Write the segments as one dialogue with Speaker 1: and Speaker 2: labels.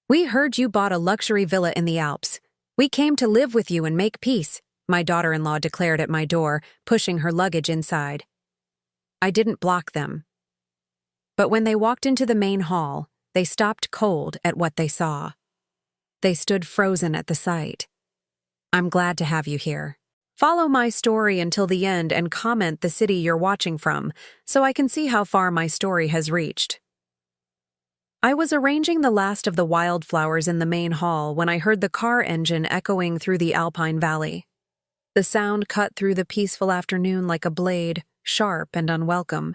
Speaker 1: "We heard you bought a luxury villa in the Alps. We came to live with you and make peace," my daughter-in-law declared at my door, pushing her luggage inside. I didn't block them. But when they walked into the main hall, they stopped cold at what they saw. They stood frozen at the sight. "I'm glad to have you here. Follow my story until the end and comment the city you're watching from, so I can see how far my story has reached." I was arranging the last of the wildflowers in the main hall when I heard the car engine echoing through the Alpine Valley. The sound cut through the peaceful afternoon like a blade, sharp and unwelcome.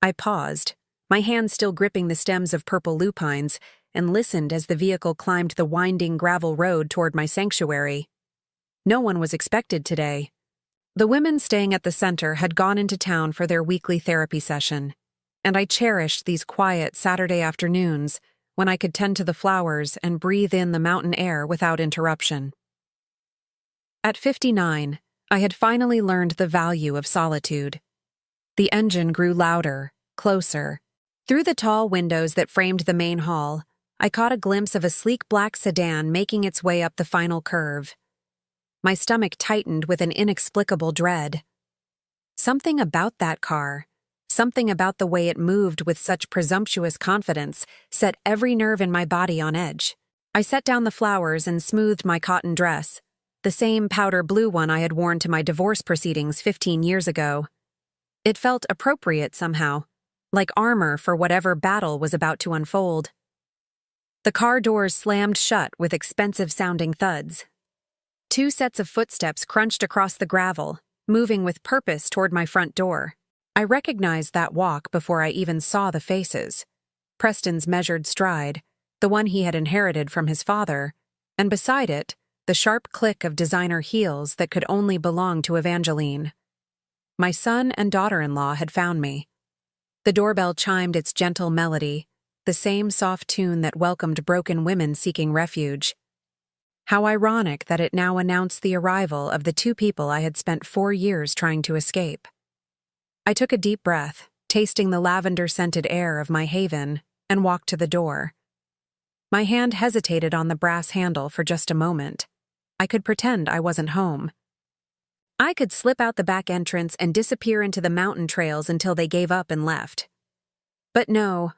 Speaker 1: I paused, my hand still gripping the stems of purple lupines, and listened as the vehicle climbed the winding gravel road toward my sanctuary. No one was expected today. The women staying at the center had gone into town for their weekly therapy session, and I cherished these quiet Saturday afternoons when I could tend to the flowers and breathe in the mountain air without interruption. At 59, I had finally learned the value of solitude. The engine grew louder, closer. Through the tall windows that framed the main hall, I caught a glimpse of a sleek black sedan making its way up the final curve. My stomach tightened with an inexplicable dread. Something about that car, something about the way it moved with such presumptuous confidence, set every nerve in my body on edge. I set down the flowers and smoothed my cotton dress, the same powder blue one I had worn to my divorce proceedings 15 years ago. It felt appropriate somehow, like armor for whatever battle was about to unfold. The car doors slammed shut with expensive-sounding thuds. 2 sets of footsteps crunched across the gravel, moving with purpose toward my front door. I recognized that walk before I even saw the faces. Preston's measured stride, the one he had inherited from his father, and beside it, the sharp click of designer heels that could only belong to Evangeline. My son and daughter-in-law had found me. The doorbell chimed its gentle melody, the same soft tune that welcomed broken women seeking refuge. How ironic that it now announced the arrival of the 2 people I had spent 4 years trying to escape. I took a deep breath, tasting the lavender-scented air of my haven, and walked to the door. My hand hesitated on the brass handle for just a moment. I could pretend I wasn't home. I could slip out the back entrance and disappear into the mountain trails until they gave up and left. But no,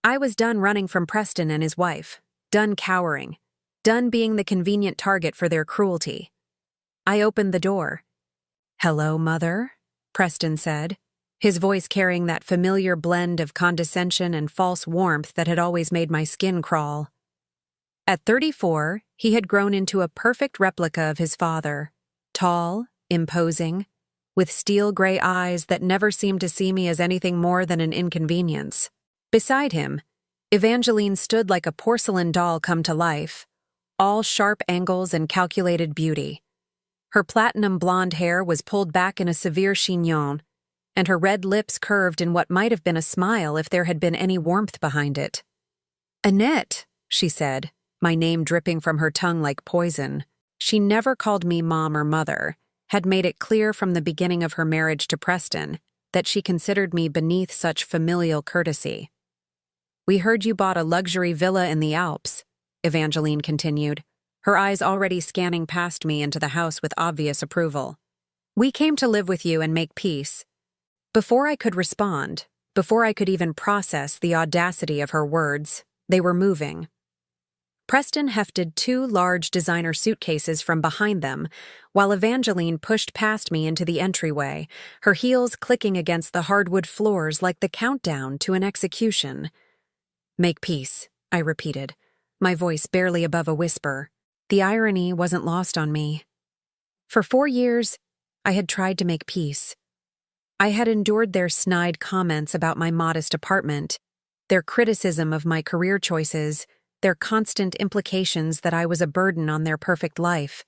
Speaker 1: I was done running from Preston and his wife, done cowering, done being the convenient target for their cruelty. I opened the door. "Hello, Mother," Preston said, his voice carrying that familiar blend of condescension and false warmth that had always made my skin crawl. At 34, he had grown into a perfect replica of his father, tall, imposing, with steel-gray eyes that never seemed to see me as anything more than an inconvenience. Beside him, Evangeline stood like a porcelain doll come to life, all sharp angles and calculated beauty. Her platinum blonde hair was pulled back in a severe chignon, and her red lips curved in what might have been a smile if there had been any warmth behind it. "Annette," she said, my name dripping from her tongue like poison. She never called me mom or mother, had made it clear from the beginning of her marriage to Preston that she considered me beneath such familial courtesy. "We heard you bought a luxury villa in the Alps," Evangeline continued, her eyes already scanning past me into the house with obvious approval. "We came to live with you and make peace." Before I could respond, before I could even process the audacity of her words, they were moving. Preston hefted 2 large designer suitcases from behind them, while Evangeline pushed past me into the entryway, her heels clicking against the hardwood floors like the countdown to an execution. "Make peace," I repeated, my voice barely above a whisper. The irony wasn't lost on me. For 4 years, I had tried to make peace. I had endured their snide comments about my modest apartment, their criticism of my career choices, their constant implications that I was a burden on their perfect life.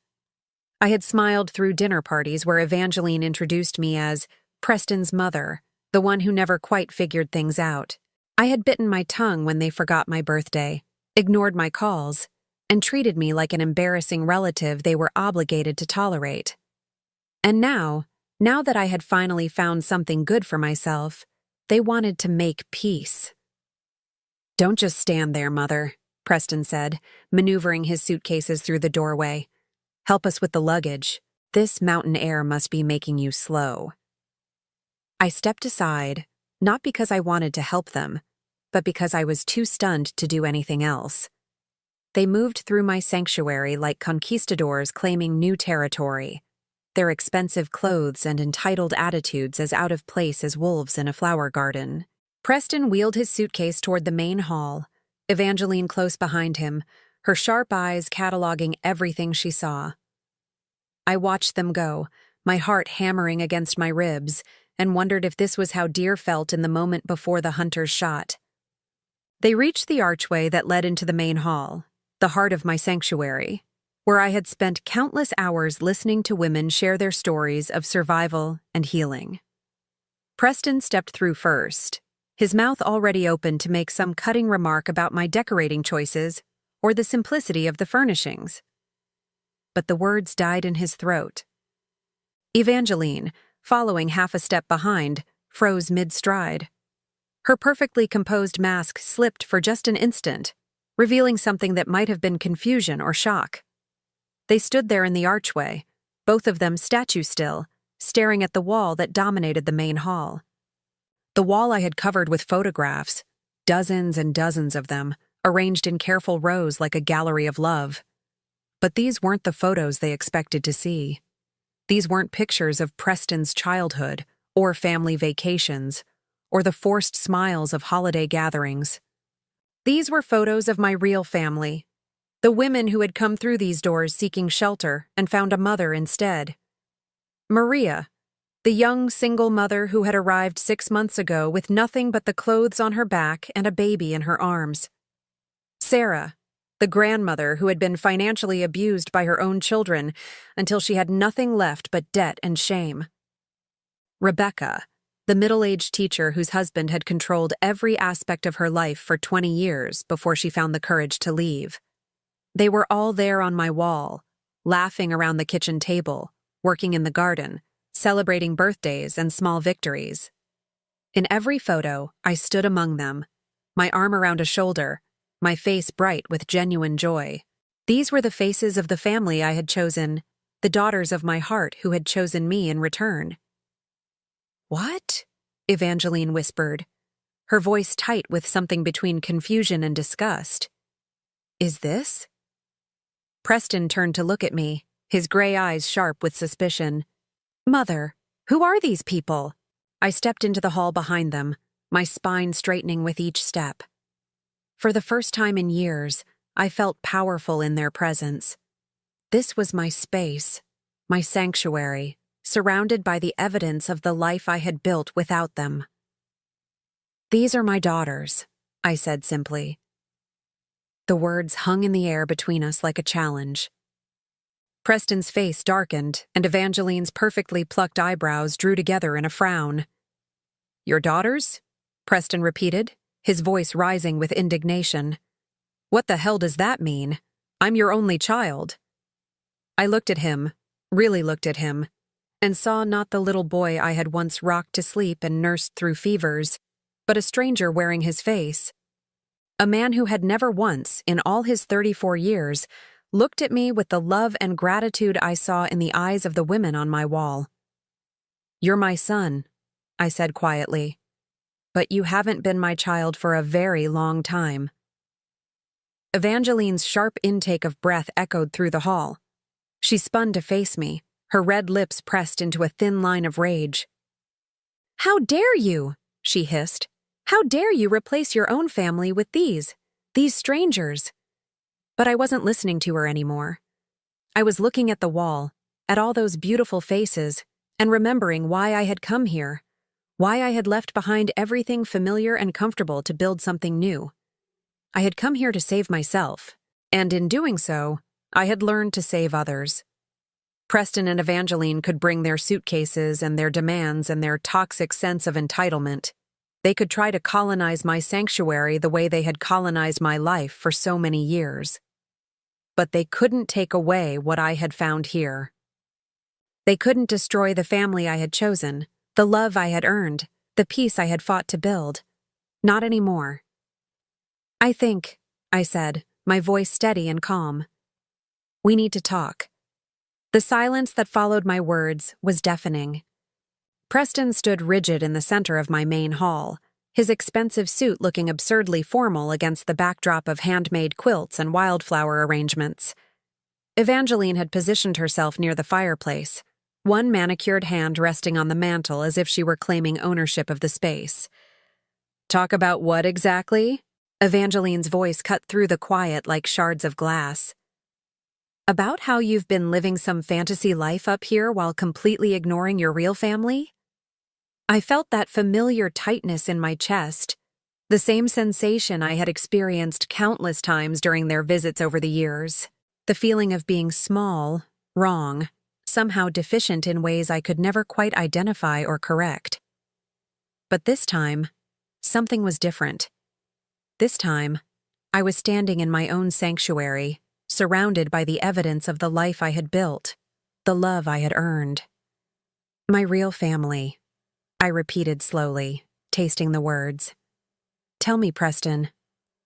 Speaker 1: I had smiled through dinner parties where Evangeline introduced me as Preston's mother, the one who never quite figured things out. I had bitten my tongue when they forgot my birthday, ignored my calls, and treated me like an embarrassing relative they were obligated to tolerate. And now that I had finally found something good for myself, they wanted to make peace. "Don't just stand there, Mother," Preston said, maneuvering his suitcases through the doorway. "Help us with the luggage. This mountain air must be making you slow." I stepped aside, not because I wanted to help them, but because I was too stunned to do anything else. They moved through my sanctuary like conquistadors claiming new territory, their expensive clothes and entitled attitudes as out of place as wolves in a flower garden. Preston wheeled his suitcase toward the main hall, Evangeline close behind him, her sharp eyes cataloging everything she saw. I watched them go, my heart hammering against my ribs, and wondered if this was how deer felt in the moment before the hunter's shot. They reached the archway that led into the main hall, the heart of my sanctuary, where I had spent countless hours listening to women share their stories of survival and healing. Preston stepped through first, his mouth already open to make some cutting remark about my decorating choices or the simplicity of the furnishings. But the words died in his throat. Evangeline, following half a step behind, froze mid-stride. Her perfectly composed mask slipped for just an instant, revealing something that might have been confusion or shock. They stood there in the archway, both of them statue still, staring at the wall that dominated the main hall. The wall I had covered with photographs, dozens and dozens of them, arranged in careful rows like a gallery of love. But these weren't the photos they expected to see. These weren't pictures of Preston's childhood, or family vacations, or the forced smiles of holiday gatherings. These were photos of my real family, the women who had come through these doors seeking shelter and found a mother instead. Maria, the young single mother who had arrived 6 months ago with nothing but the clothes on her back and a baby in her arms. Sarah, the grandmother who had been financially abused by her own children until she had nothing left but debt and shame. Rebecca, the middle-aged teacher whose husband had controlled every aspect of her life for 20 years before she found the courage to leave. They were all there on my wall, laughing around the kitchen table, working in the garden, celebrating birthdays and small victories. In every photo, I stood among them, my arm around a shoulder, my face bright with genuine joy. These were the faces of the family I had chosen, the daughters of my heart who had chosen me in return. "What?" Evangeline whispered, her voice tight with something between confusion and disgust. "Is this?" Preston turned to look at me, his gray eyes sharp with suspicion. "Mother, who are these people?" I stepped into the hall behind them, my spine straightening with each step. For the first time in years, I felt powerful in their presence. This was my space, my sanctuary, surrounded by the evidence of the life I had built without them. "These are my daughters," I said simply. The words hung in the air between us like a challenge. Preston's face darkened, and Evangeline's perfectly plucked eyebrows drew together in a frown. "Your daughters?" Preston repeated, his voice rising with indignation. "What the hell does that mean? I'm your only child." I looked at him, really looked at him, and saw not the little boy I had once rocked to sleep and nursed through fevers, but a stranger wearing his face. A man who had never once, in all his 34 years, looked at me with the love and gratitude I saw in the eyes of the women on my wall. "You're my son," I said quietly, "but you haven't been my child for a very long time." Evangeline's sharp intake of breath echoed through the hall. She spun to face me, her red lips pressed into a thin line of rage. "How dare you?" she hissed. "How dare you replace your own family with these strangers?" But I wasn't listening to her anymore. I was looking at the wall, at all those beautiful faces, and remembering why I had come here, why I had left behind everything familiar and comfortable to build something new. I had come here to save myself, and in doing so, I had learned to save others. Preston and Evangeline could bring their suitcases and their demands and their toxic sense of entitlement. They could try to colonize my sanctuary the way they had colonized my life for so many years. But they couldn't take away what I had found here. They couldn't destroy the family I had chosen, the love I had earned, the peace I had fought to build. Not anymore. "I think," I said, my voice steady and calm. "We need to talk." The silence that followed my words was deafening. Preston stood rigid in the center of my main hall, his expensive suit looking absurdly formal against the backdrop of handmade quilts and wildflower arrangements. Evangeline had positioned herself near the fireplace, one manicured hand resting on the mantel as if she were claiming ownership of the space. "Talk about what exactly?" Evangeline's voice cut through the quiet like shards of glass. "About how you've been living some fantasy life up here while completely ignoring your real family?" I felt that familiar tightness in my chest, the same sensation I had experienced countless times during their visits over the years. The feeling of being small, wrong, somehow deficient in ways I could never quite identify or correct. But this time, something was different. This time, I was standing in my own sanctuary, surrounded by the evidence of the life I had built, the love I had earned. "My real family," I repeated slowly, tasting the words. "Tell me, Preston,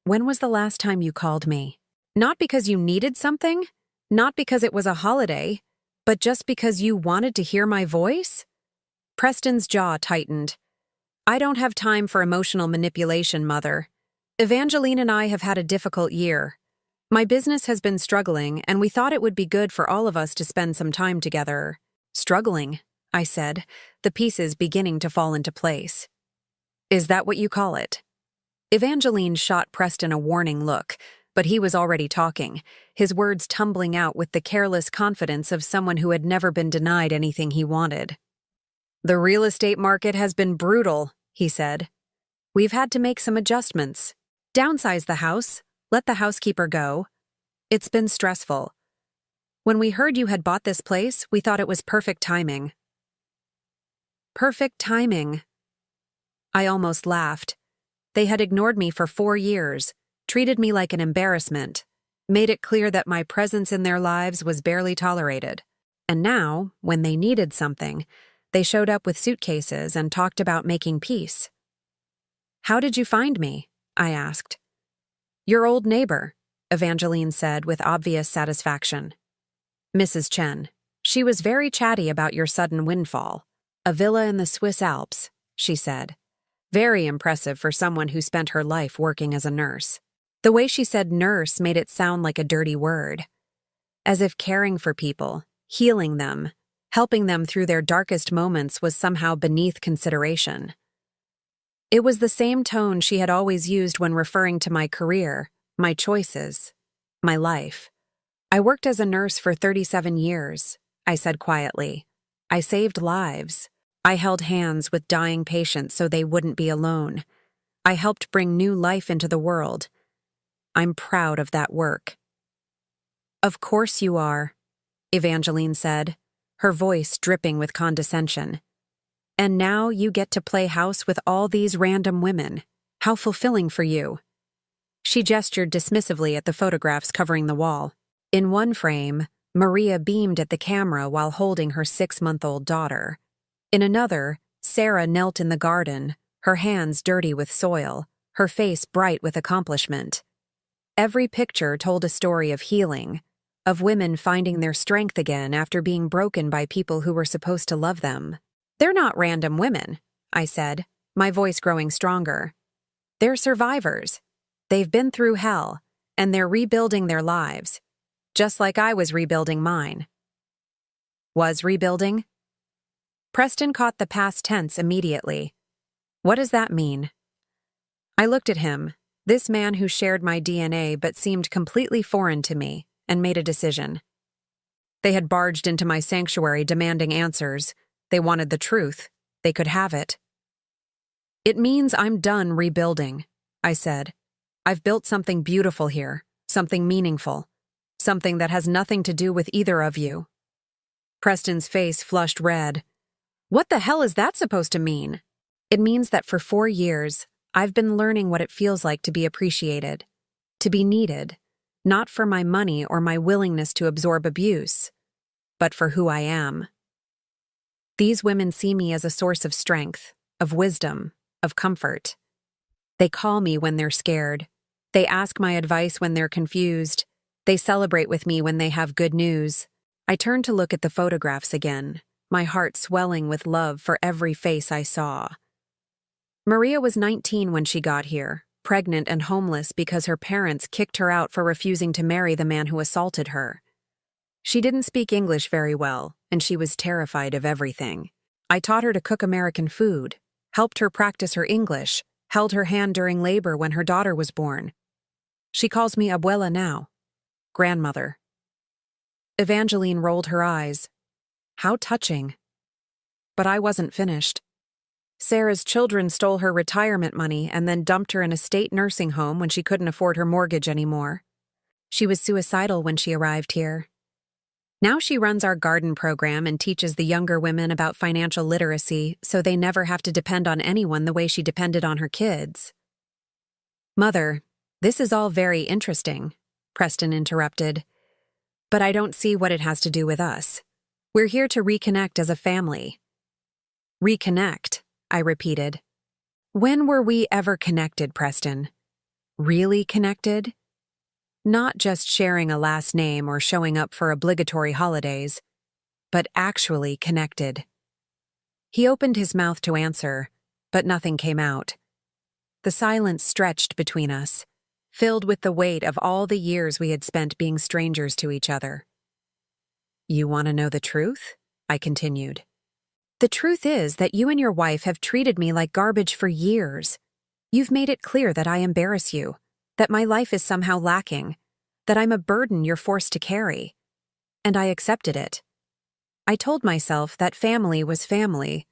Speaker 1: when was the last time you called me? Not because you needed something, not because it was a holiday, but just because you wanted to hear my voice?" Preston's jaw tightened. "I don't have time for emotional manipulation, Mother. Evangeline and I have had a difficult year. My business has been struggling, and we thought it would be good for all of us to spend some time together." "Struggling," I said, the pieces beginning to fall into place. "Is that what you call it?" Evangeline shot Preston a warning look, but he was already talking, his words tumbling out with the careless confidence of someone who had never been denied anything he wanted. "The real estate market has been brutal," he said. "We've had to make some adjustments. Downsize the house, let the housekeeper go. It's been stressful. When we heard you had bought this place, we thought it was perfect timing." Perfect timing. I almost laughed. They had ignored me for 4 years, treated me like an embarrassment, made it clear that my presence in their lives was barely tolerated. And now, when they needed something, they showed up with suitcases and talked about making peace. "How did you find me?" I asked. "Your old neighbor," Evangeline said with obvious satisfaction. "Mrs. Chen. She was very chatty about your sudden windfall. A villa in the Swiss Alps," she said. Very impressive for someone who spent her life working as a nurse. The way she said nurse made it sound like a dirty word. As if caring for people, healing them, helping them through their darkest moments was somehow beneath consideration. It was the same tone she had always used when referring to my career, my choices, my life. "I worked as a nurse for 37 years, I said quietly. "I saved lives. I held hands with dying patients so they wouldn't be alone. I helped bring new life into the world. I'm proud of that work." "Of course you are," Evangeline said, her voice dripping with condescension. "And now you get to play house with all these random women. How fulfilling for you." She gestured dismissively at the photographs covering the wall. In one frame, Maria beamed at the camera while holding her 6-month-old daughter. In another, Sarah knelt in the garden, her hands dirty with soil, her face bright with accomplishment. Every picture told a story of healing, of women finding their strength again after being broken by people who were supposed to love them. "They're not random women," I said, my voice growing stronger. "They're survivors. They've been through hell, and they're rebuilding their lives, just like I was rebuilding mine." "Was rebuilding?" Preston caught the past tense immediately. "What does that mean?" I looked at him, this man who shared my DNA but seemed completely foreign to me, and made a decision. They had barged into my sanctuary demanding answers. They wanted the truth. They could have it. "It means I'm done rebuilding," I said. "I've built something beautiful here, something meaningful, something that has nothing to do with either of you." Preston's face flushed red. "What the hell is that supposed to mean?" "It means that for 4 years, I've been learning what it feels like to be appreciated, to be needed, not for my money or my willingness to absorb abuse, but for who I am. These women see me as a source of strength, of wisdom, of comfort. They call me when they're scared. They ask my advice when they're confused. They celebrate with me when they have good news. I turned to look at the photographs again, my heart swelling with love for every face I saw. Maria was 19 when she got here, pregnant and homeless because her parents kicked her out for refusing to marry the man who assaulted her. She didn't speak English very well, and she was terrified of everything. I taught her to cook American food, helped her practice her English, held her hand during labor when her daughter was born. She calls me abuela now, grandmother. Evangeline rolled her eyes. How touching. But I wasn't finished. Sarah's children stole her retirement money and then dumped her in a state nursing home when she couldn't afford her mortgage anymore. She was suicidal when she arrived here. Now she runs our garden program and teaches the younger women about financial literacy so they never have to depend on anyone the way she depended on her kids. Mother, this is all very interesting, Preston interrupted. But I don't see what it has to do with us. We're here to reconnect as a family. Reconnect, I repeated. When were we ever connected, Preston? Really connected? Not just sharing a last name or showing up for obligatory holidays, but actually connected. He opened his mouth to answer, but nothing came out. The silence stretched between us, filled with the weight of all the years we had spent being strangers to each other. You want to know the truth? I continued. The truth is that you and your wife have treated me like garbage for years. You've made it clear that I embarrass you, that my life is somehow lacking, that I'm a burden you're forced to carry. And I accepted it. I told myself that family was family,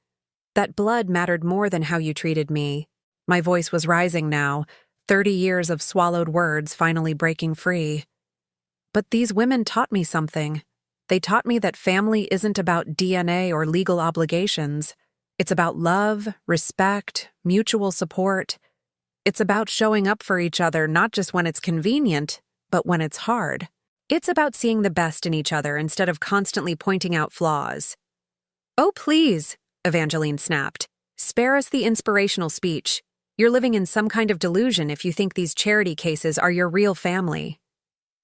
Speaker 1: that blood mattered more than how you treated me. My voice was rising now, 30 years of swallowed words finally breaking free. But these women taught me something. They taught me that family isn't about DNA or legal obligations. It's about love, respect, mutual support. It's about showing up for each other not just when it's convenient, but when it's hard. It's about seeing the best in each other instead of constantly pointing out flaws. Oh, please, Evangeline snapped. Spare us the inspirational speech. You're living in some kind of delusion if you think these charity cases are your real family.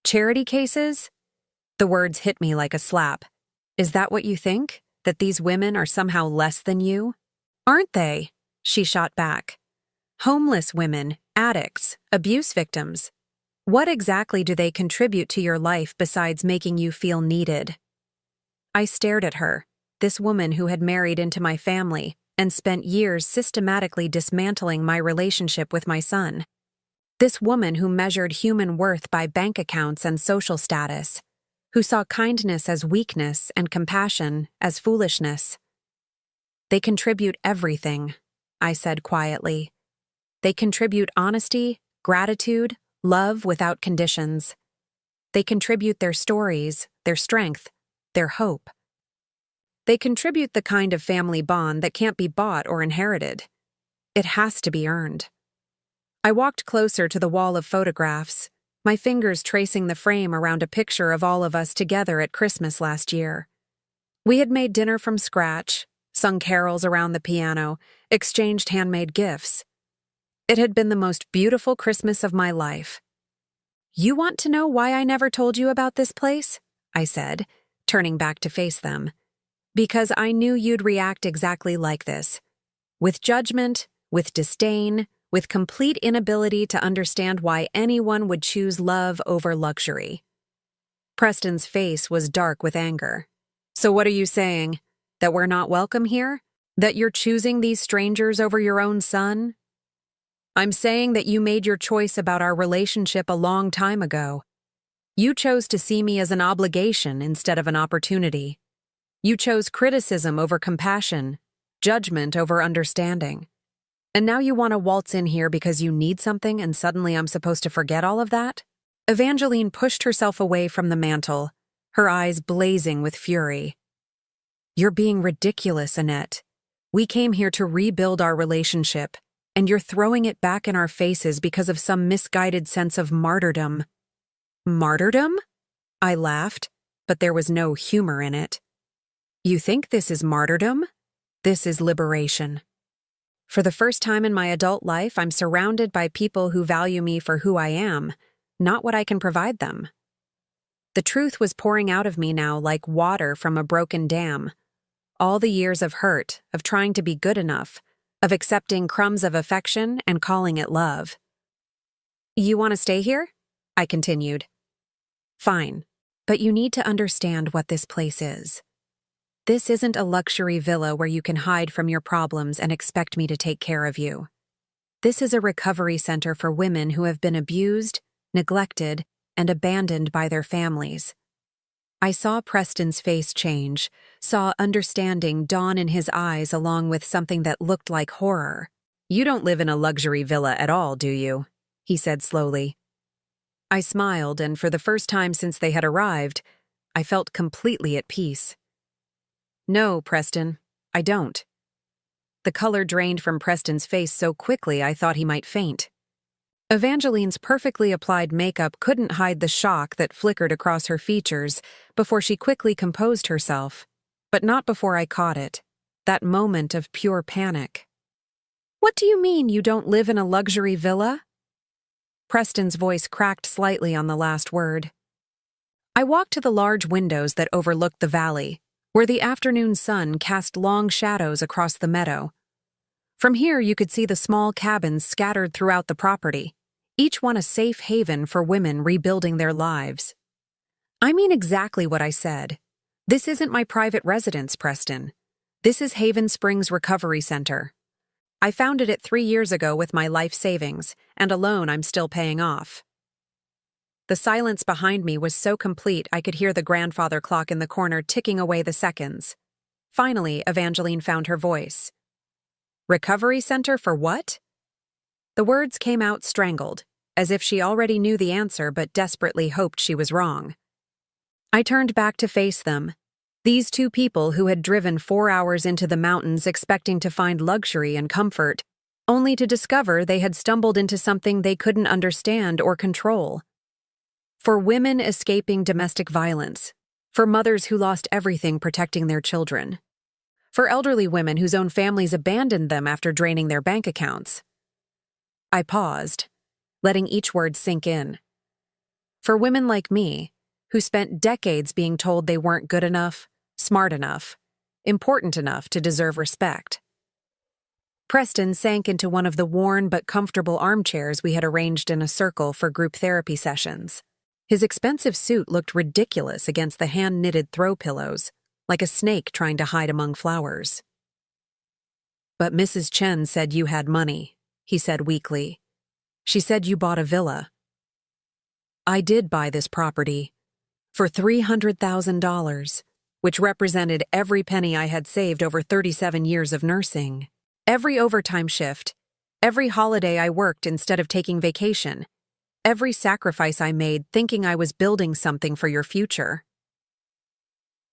Speaker 1: Charity cases? The words hit me like a slap. Is that what you think? That these women are somehow less than you? Aren't they? She shot back. Homeless women, addicts, abuse victims. What exactly do they contribute to your life besides making you feel needed? I stared at her, this woman who had married into my family and spent years systematically dismantling my relationship with my son. This woman who measured human worth by bank accounts and social status, who saw kindness as weakness and compassion as foolishness. They contribute everything, I said quietly. They contribute honesty, gratitude, love without conditions. They contribute their stories, their strength, their hope. They contribute the kind of family bond that can't be bought or inherited. It has to be earned. I walked closer to the wall of photographs, my fingers tracing the frame around a picture of all of us together at Christmas last year. We had made dinner from scratch, sung carols around the piano, exchanged handmade gifts. It had been the most beautiful Christmas of my life. You want to know why I never told you about this place? I said, turning back to face them. Because I knew you'd react exactly like this. With judgment, with disdain, with complete inability to understand why anyone would choose love over luxury. Preston's face was dark with anger. So what are you saying? That we're not welcome here? That you're choosing these strangers over your own son? I'm saying that you made your choice about our relationship a long time ago. You chose to see me as an obligation instead of an opportunity. You chose criticism over compassion, judgment over understanding. And now you want to waltz in here because you need something and suddenly I'm supposed to forget all of that? Evangeline pushed herself away from the mantel, her eyes blazing with fury. You're being ridiculous, Annette. We came here to rebuild our relationship, and you're throwing it back in our faces because of some misguided sense of martyrdom. Martyrdom? I laughed, but there was no humor in it. You think this is martyrdom? This is liberation. For the first time in my adult life, I'm surrounded by people who value me for who I am, not what I can provide them. The truth was pouring out of me now like water from a broken dam. All the years of hurt, of trying to be good enough, of accepting crumbs of affection and calling it love. You want to stay here? I continued. Fine, but you need to understand what this place is. This isn't a luxury villa where you can hide from your problems and expect me to take care of you. This is a recovery center for women who have been abused, neglected, and abandoned by their families. I saw Preston's face change, saw understanding dawn in his eyes along with something that looked like horror. You don't live in a luxury villa at all, do you? He said slowly. I smiled, and for the first time since they had arrived, I felt completely at peace. No, Preston, I don't. The color drained from Preston's face so quickly I thought he might faint. Evangeline's perfectly applied makeup couldn't hide the shock that flickered across her features before she quickly composed herself, but not before I caught it, that moment of pure panic. What do you mean you don't live in a luxury villa? Preston's voice cracked slightly on the last word. I walked to the large windows that overlooked the valley, where the afternoon sun cast long shadows across the meadow. From here you could see the small cabins scattered throughout the property, each one a safe haven for women rebuilding their lives. I mean exactly what I said. This isn't my private residence, Preston. This is Haven Springs Recovery Center. I founded it 3 years ago with my life savings, and a loan I'm still paying off. The silence behind me was so complete I could hear the grandfather clock in the corner ticking away the seconds. Finally, Evangeline found her voice. Recovery center for what? The words came out strangled, as if she already knew the answer but desperately hoped she was wrong. I turned back to face them. These two people who had driven 4 hours into the mountains expecting to find luxury and comfort, only to discover they had stumbled into something they couldn't understand or control. For women escaping domestic violence, for mothers who lost everything protecting their children, for elderly women whose own families abandoned them after draining their bank accounts. I paused, letting each word sink in. For women like me, who spent decades being told they weren't good enough, smart enough, important enough to deserve respect. Preston sank into one of the worn but comfortable armchairs we had arranged in a circle for group therapy sessions. His expensive suit looked ridiculous against the hand-knitted throw pillows, like a snake trying to hide among flowers. But Mrs. Chen said you had money, he said weakly. She said you bought a villa. I did buy this property for $300,000, which represented every penny I had saved over 37 years of nursing, every overtime shift, every holiday I worked instead of taking vacation, every sacrifice I made thinking I was building something for your future.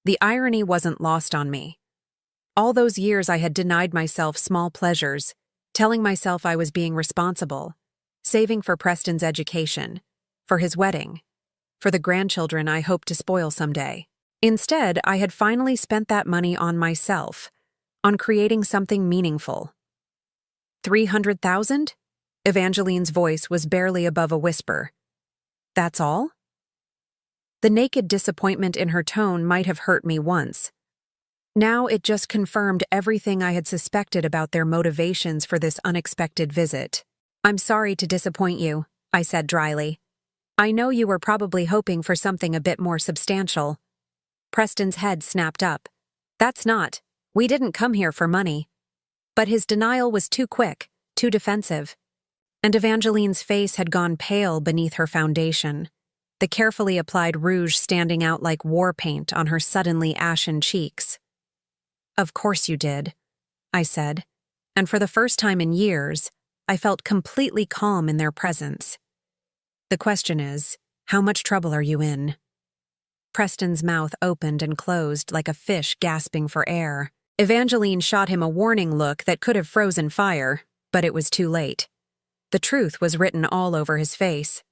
Speaker 1: The irony wasn't lost on me. All those years I had denied myself small pleasures, telling myself I was being responsible, saving for Preston's education, for his wedding, for the grandchildren I hoped to spoil someday. Instead, I had finally spent that money on myself, on creating something meaningful. 300,000? Evangeline's voice was barely above a whisper. That's all? The naked disappointment in her tone might have hurt me once. Now it just confirmed everything I had suspected about their motivations for this unexpected visit. I'm sorry to disappoint you, I said dryly. I know you were probably hoping for something a bit more substantial. Preston's head snapped up. That's not. We didn't come here for money. But his denial was too quick, too defensive. And Evangeline's face had gone pale beneath her foundation, the carefully applied rouge standing out like war paint on her suddenly ashen cheeks. Of course you did, I said, and for the first time in years, I felt completely calm in their presence. The question is, how much trouble are you in? Preston's mouth opened and closed like a fish gasping for air. Evangeline shot him a warning look that could have frozen fire, but it was too late. The truth was written all over his face.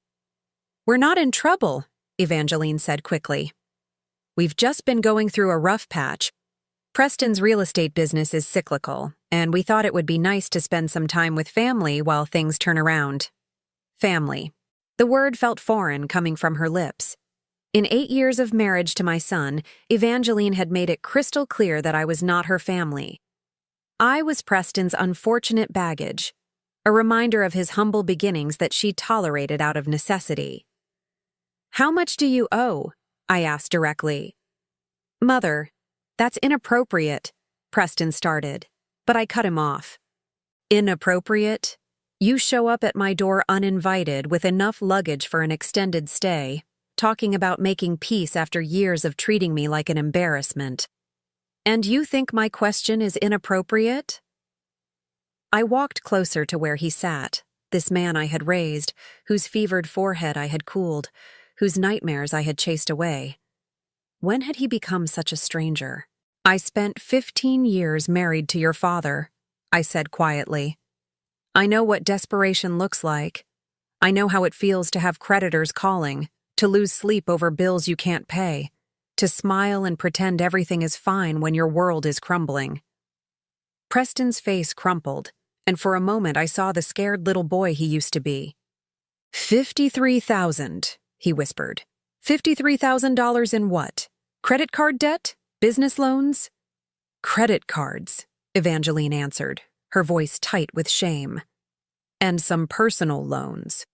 Speaker 1: We're not in trouble, Evangeline said quickly. We've just been going through a rough patch. Preston's real estate business is cyclical, and we thought it would be nice to spend some time with family while things turn around. Family. The word felt foreign coming from her lips. In 8 years of marriage to my son, Evangeline had made it crystal clear that I was not her family. I was Preston's unfortunate baggage, a reminder of his humble beginnings that she tolerated out of necessity. "How much do you owe?" I asked directly. "Mother, that's inappropriate," Preston started, but I cut him off. "Inappropriate? You show up at my door uninvited with enough luggage for an extended stay, talking about making peace after years of treating me like an embarrassment. And you think my question is inappropriate?" I walked closer to where he sat, this man I had raised, whose fevered forehead I had cooled, whose nightmares I had chased away. When had he become such a stranger? "I spent 15 years married to your father," I said quietly. "I know what desperation looks like. I know how it feels to have creditors calling, to lose sleep over bills you can't pay, to smile and pretend everything is fine when your world is crumbling." Preston's face crumpled, and for a moment I saw the scared little boy he used to be. "$53,000, he whispered. $53,000 in what? Credit card debt? Business loans?" "Credit cards," Evangeline answered, her voice tight with shame. "And some personal loans.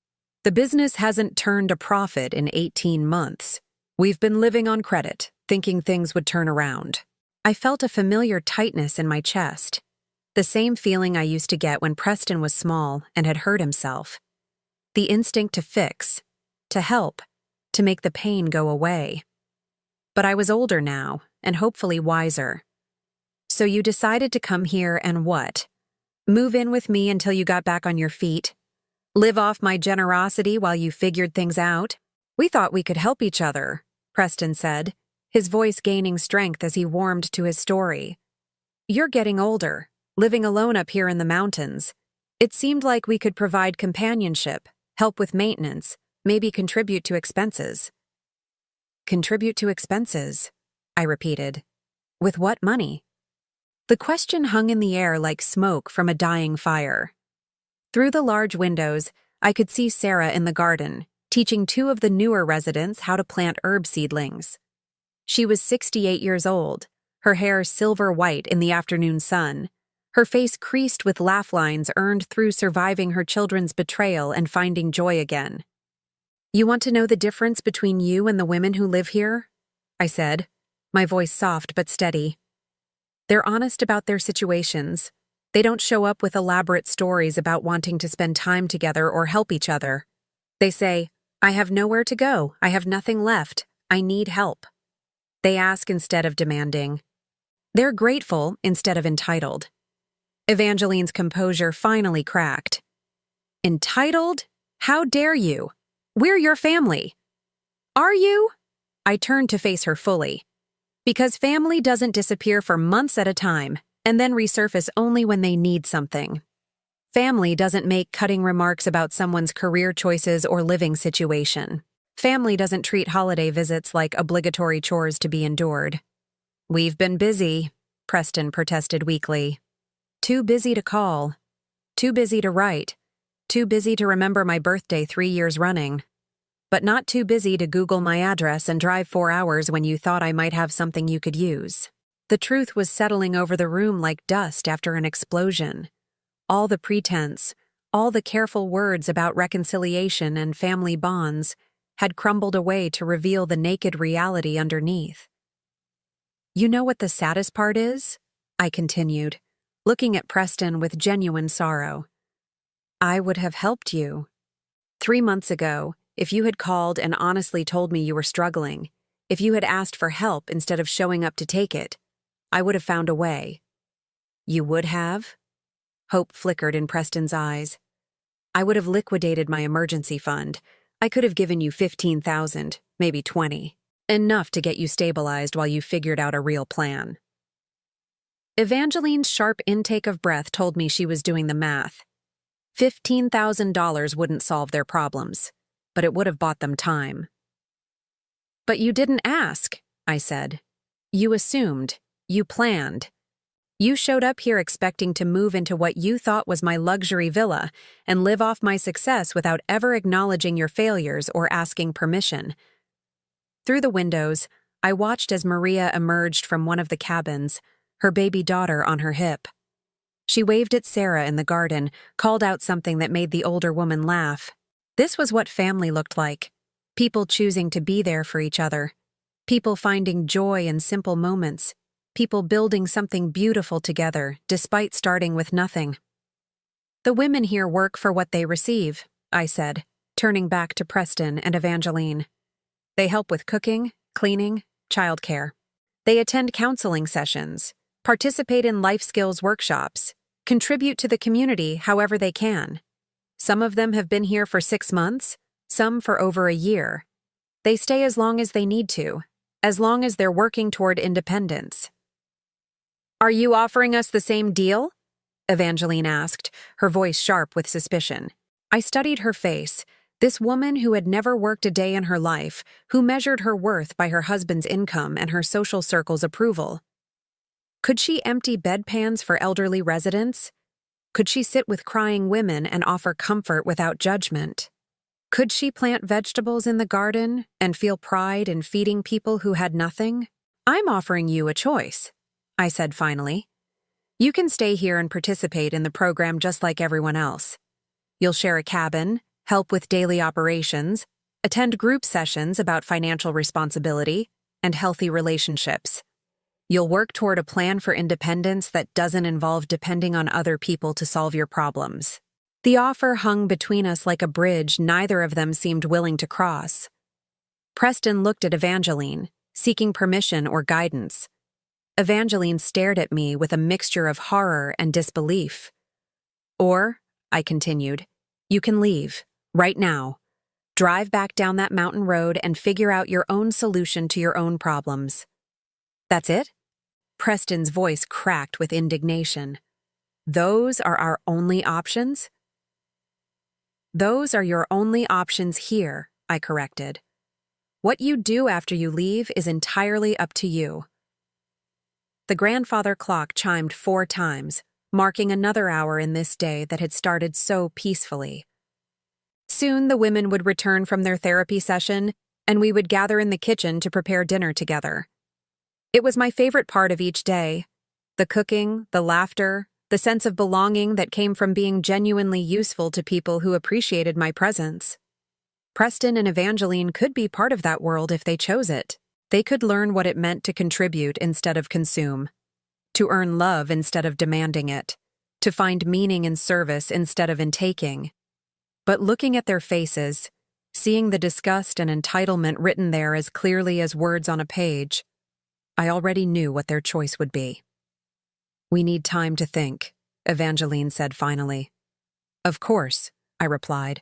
Speaker 1: The business hasn't turned a profit in 18 months. We've been living on credit, thinking things would turn around." I felt a familiar tightness in my chest, the same feeling I used to get when Preston was small and had hurt himself. The instinct to fix, to help, to make the pain go away. But I was older now, and hopefully wiser. "So you decided to come here and what? Move in with me until you got back on your feet? Live off my generosity while you figured things out?" "We thought we could help each other," Preston said, his voice gaining strength as he warmed to his story. "You're getting older, living alone up here in the mountains. It seemed like we could provide companionship, help with maintenance, maybe contribute to expenses." "Contribute to expenses," I repeated. "With what money?" The question hung in the air like smoke from a dying fire. Through the large windows, I could see Sarah in the garden, teaching 2 of the newer residents how to plant herb seedlings. She was 68 years old, her hair silver white in the afternoon sun, her face creased with laugh lines earned through surviving her children's betrayal and finding joy again. "You want to know the difference between you and the women who live here?" I said, my voice soft but steady. "They're honest about their situations. They don't show up with elaborate stories about wanting to spend time together or help each other. They say, 'I have nowhere to go. I have nothing left. I need help.' They ask instead of demanding. They're grateful instead of entitled." Evangeline's composure finally cracked. "Entitled? How dare you? We're your family." "Are you?" I turned to face her fully. "Because family doesn't disappear for months at a time and then resurface only when they need something. Family doesn't make cutting remarks about someone's career choices or living situation. Family doesn't treat holiday visits like obligatory chores to be endured." "We've been busy," Preston protested weakly. "Too busy to call. Too busy to write. Too busy to remember my birthday 3 years running. But not too busy to Google my address and drive 4 hours when you thought I might have something you could use." The truth was settling over the room like dust after an explosion. All the pretense, all the careful words about reconciliation and family bonds had crumbled away to reveal the naked reality underneath. "You know what the saddest part is?" I continued, looking at Preston with genuine sorrow. "I would have helped you. 3 months ago, if you had called and honestly told me you were struggling, if you had asked for help instead of showing up to take it, I would have found a way." "You would have?" Hope flickered in Preston's eyes. "I would have liquidated my emergency fund. I could have given you 15,000, maybe 20. Enough to get you stabilized while you figured out a real plan." Evangeline's sharp intake of breath told me she was doing the math. $15,000 wouldn't solve their problems, but it would have bought them time. "But you didn't ask," I said. "You assumed. You planned. You showed up here expecting to move into what you thought was my luxury villa and live off my success without ever acknowledging your failures or asking permission. Through the windows, I watched as Maria emerged from one of the cabins, her baby daughter on her hip. She waved at Sarah in the garden, called out something that made the older woman laugh. This was what family looked like. People choosing to be there for each other. People finding joy in simple moments. People building something beautiful together, despite starting with nothing. The women here work for what they receive, I said, turning back to Preston and Evangeline. They help with cooking, cleaning, childcare. They attend counseling sessions, participate in life skills workshops, contribute to the community however they can. Some of them have been here for 6 months, some for over a year. They stay as long as they need to, as long as they're working toward independence. Are you offering us the same deal? Evangeline asked, her voice sharp with suspicion. I studied her face, this woman who had never worked a day in her life, who measured her worth by her husband's income and her social circle's approval. Could she empty bedpans for elderly residents? Could she sit with crying women and offer comfort without judgment? Could she plant vegetables in the garden and feel pride in feeding people who had nothing? I'm offering you a choice, I said finally. You can stay here and participate in the program just like everyone else. You'll share a cabin, help with daily operations, attend group sessions about financial responsibility and healthy relationships. You'll work toward a plan for independence that doesn't involve depending on other people to solve your problems. The offer hung between us like a bridge neither of them seemed willing to cross. Preston looked at Evangeline, seeking permission or guidance. Evangeline stared at me with a mixture of horror and disbelief. Or, I continued, you can leave, right now. Drive back down that mountain road and figure out your own solution to your own problems. That's it? Preston's voice cracked with indignation. Those are our only options? Those are your only options here, I corrected. What you do after you leave is entirely up to you. The grandfather clock chimed 4 times, marking another hour in this day that had started so peacefully. Soon the women would return from their therapy session, and we would gather in the kitchen to prepare dinner together. It was my favorite part of each day, the cooking, the laughter, the sense of belonging that came from being genuinely useful to people who appreciated my presence. Preston and Evangeline could be part of that world if they chose it. They could learn what it meant to contribute instead of consume, to earn love instead of demanding it, to find meaning in service instead of in taking. But looking at their faces, seeing the disgust and entitlement written there as clearly as words on a page, I already knew what their choice would be. We need time to think, Evangeline said finally. Of course, I replied.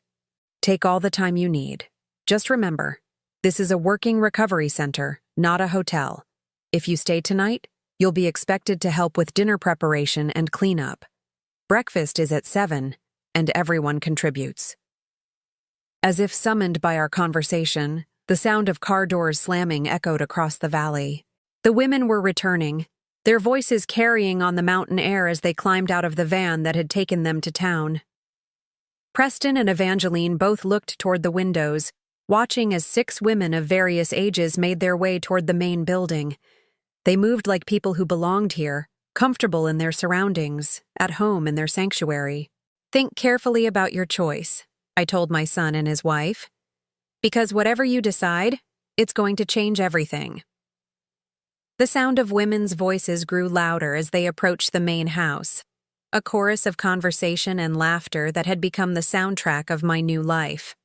Speaker 1: Take all the time you need. Just remember, this is a working recovery center, not a hotel. If you stay tonight, you'll be expected to help with dinner preparation and cleanup. Breakfast is at 7, and everyone contributes. As if summoned by our conversation, the sound of car doors slamming echoed across the valley. The women were returning, their voices carrying on the mountain air as they climbed out of the van that had taken them to town. Preston and Evangeline both looked toward the windows, watching as 6 women of various ages made their way toward the main building. They moved like people who belonged here, comfortable in their surroundings, at home in their sanctuary. Think carefully about your choice, I told my son and his wife. Because whatever you decide, it's going to change everything. The sound of women's voices grew louder as they approached the main house, a chorus of conversation and laughter that had become the soundtrack of my new life.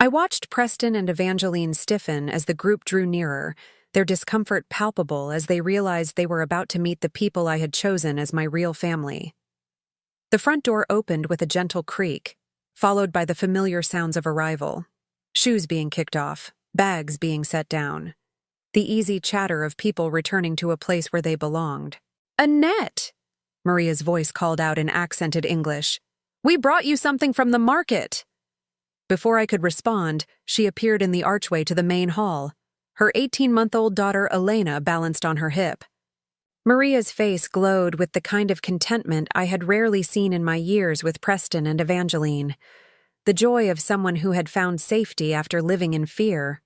Speaker 1: I watched Preston and Evangeline stiffen as the group drew nearer, their discomfort palpable as they realized they were about to meet the people I had chosen as my real family. The front door opened with a gentle creak, followed by the familiar sounds of arrival. Shoes being kicked off, bags being set down. The easy chatter of people returning to a place where they belonged. "Annette!" Maria's voice called out in accented English. "We brought you something from the market!" Before I could respond, she appeared in the archway to the main hall. Her 18-month-old daughter Elena balanced on her hip. Maria's face glowed with the kind of contentment I had rarely seen in my years with Preston and Evangeline, the joy of someone who had found safety after living in fear.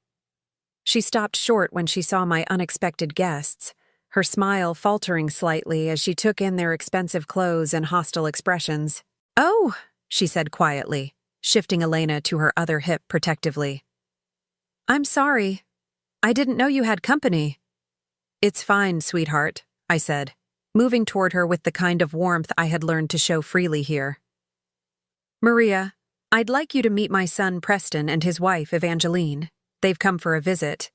Speaker 1: She stopped short when she saw my unexpected guests, her smile faltering slightly as she took in their expensive clothes and hostile expressions. "Oh," she said quietly, shifting Elena to her other hip protectively. "I'm sorry. I didn't know you had company." "It's fine, sweetheart," I said, moving toward her with the kind of warmth I had learned to show freely here. "Maria, I'd like you to meet my son Preston and his wife Evangeline. They've come for a visit."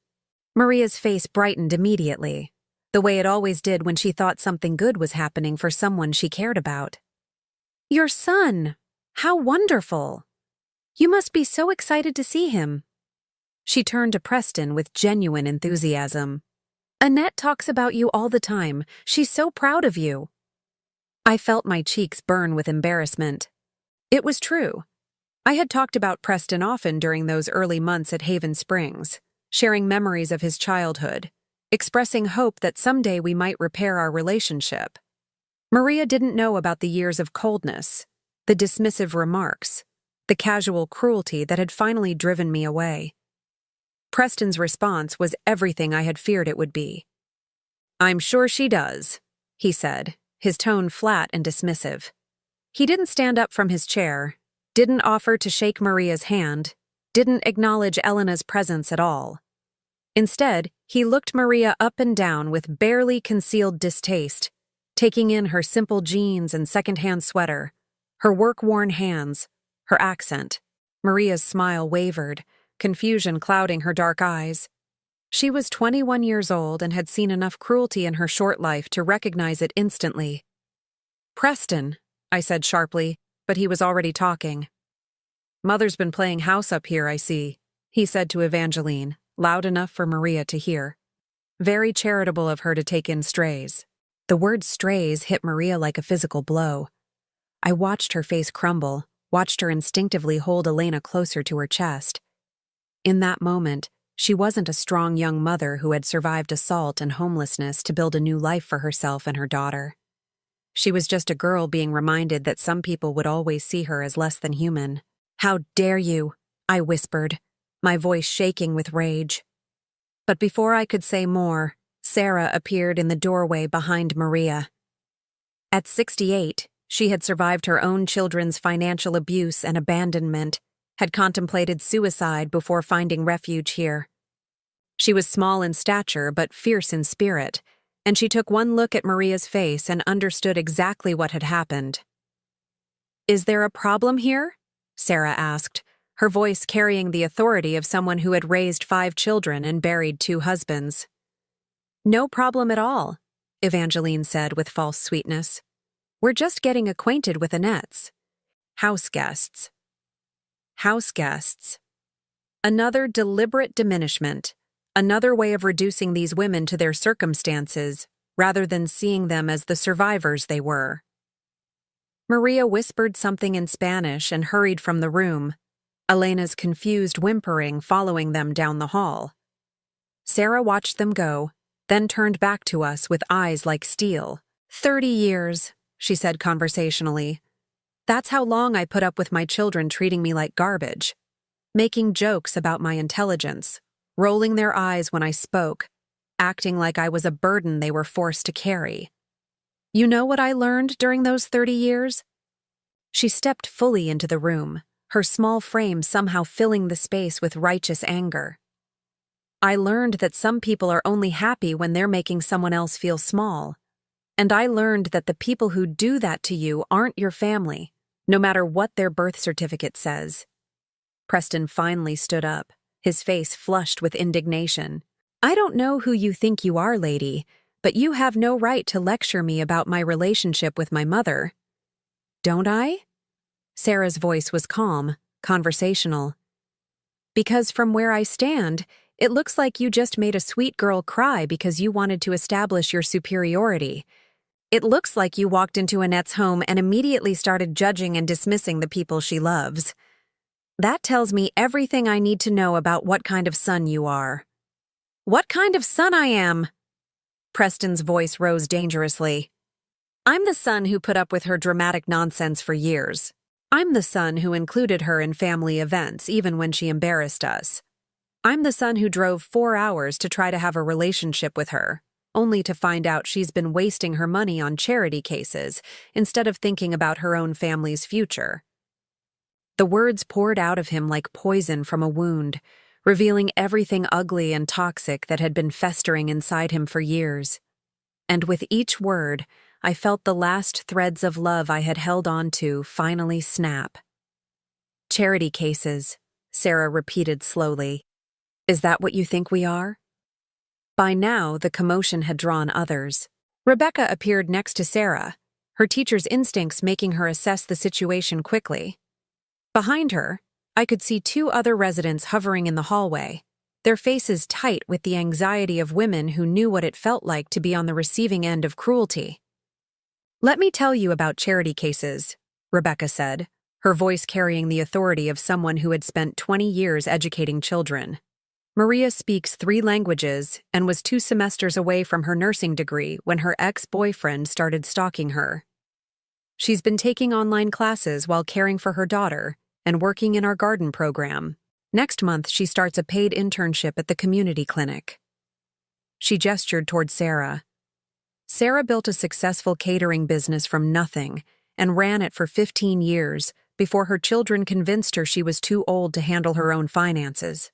Speaker 1: Maria's face brightened immediately, the way it always did when she thought something good was happening for someone she cared about. "Your son! How wonderful! You must be so excited to see him." She turned to Preston with genuine enthusiasm. "Annette talks about you all the time. She's so proud of you." I felt my cheeks burn with embarrassment. It was true. I had talked about Preston often during those early months at Haven Springs, sharing memories of his childhood, expressing hope that someday we might repair our relationship. Maria didn't know about the years of coldness, the dismissive remarks, the casual cruelty that had finally driven me away. Preston's response was everything I had feared it would be. "I'm sure she does," he said, his tone flat and dismissive. He didn't stand up from his chair, didn't offer to shake Maria's hand, didn't acknowledge Elena's presence at all. Instead, he looked Maria up and down with barely concealed distaste, taking in her simple jeans and secondhand sweater, her work-worn hands, her accent. Maria's smile wavered, confusion clouding her dark eyes. She was 21 years old and had seen enough cruelty in her short life to recognize it instantly. "Preston," I said sharply, but he was already talking. "Mother's been playing house up here, I see," he said to Evangeline, loud enough for Maria to hear. "Very charitable of her to take in strays." The word strays hit Maria like a physical blow. I watched her face crumble, watched her instinctively hold Elena closer to her chest. In that moment, she wasn't a strong young mother who had survived assault and homelessness to build a new life for herself and her daughter. She was just a girl being reminded that some people would always see her as less than human. "How dare you?" I whispered, my voice shaking with rage. But before I could say more, Sarah appeared in the doorway behind Maria. At 68, she had survived her own children's financial abuse and abandonment, had contemplated suicide before finding refuge here. She was small in stature but fierce in spirit, and she took one look at Maria's face and understood exactly what had happened. "Is there a problem here?" Sarah asked, her voice carrying the authority of someone who had raised 5 children and buried 2 husbands. "No problem at all," Evangeline said with false sweetness. "We're just getting acquainted with Annette's house guests." House guests. Another deliberate diminishment, another way of reducing these women to their circumstances, rather than seeing them as the survivors they were. Maria whispered something in Spanish and hurried from the room, Elena's confused whimpering following them down the hall. Sarah watched them go, then turned back to us with eyes like steel. 30 years, she said conversationally. That's how long I put up with my children treating me like garbage, making jokes about my intelligence, rolling their eyes when I spoke, acting like I was a burden they were forced to carry. You know what I learned during those 30 years? She stepped fully into the room, her small frame somehow filling the space with righteous anger. I learned that some people are only happy when they're making someone else feel small. And I learned that the people who do that to you aren't your family, no matter what their birth certificate says. Preston finally stood up, his face flushed with indignation. "I don't know who you think you are, lady, but you have no right to lecture me about my relationship with my mother." "Don't I?" Sarah's voice was calm, conversational. "Because from where I stand, it looks like you just made a sweet girl cry because you wanted to establish your superiority. It looks like you walked into Annette's home and immediately started judging and dismissing the people she loves. That tells me everything I need to know about what kind of son you are." "What kind of son I am?" Preston's voice rose dangerously. I'm the son who put up with her dramatic nonsense for years. I'm the son who included her in family events even when she embarrassed us. I'm the son who drove 4 hours to try to have a relationship with her, only to find out she's been wasting her money on charity cases instead of thinking about her own family's future. The words poured out of him like poison from a wound, revealing everything ugly and toxic that had been festering inside him for years. And with each word, I felt the last threads of love I had held on to finally snap. Charity cases, Sarah repeated slowly. Is that what you think we are? By now, the commotion had drawn others. Rebecca appeared next to Sarah, her teacher's instincts making her assess the situation quickly. Behind her, I could see 2 other residents hovering in the hallway, their faces tight with the anxiety of women who knew what it felt like to be on the receiving end of cruelty. Let me tell you about charity cases, Rebecca said, her voice carrying the authority of someone who had spent 20 years educating children. Maria speaks 3 languages and was 2 semesters away from her nursing degree when her ex-boyfriend started stalking her. She's been taking online classes while caring for her daughter and working in our garden program. Next month, she starts a paid internship at the community clinic. She gestured toward Sarah. Sarah built a successful catering business from nothing and ran it for 15 years before her children convinced her she was too old to handle her own finances.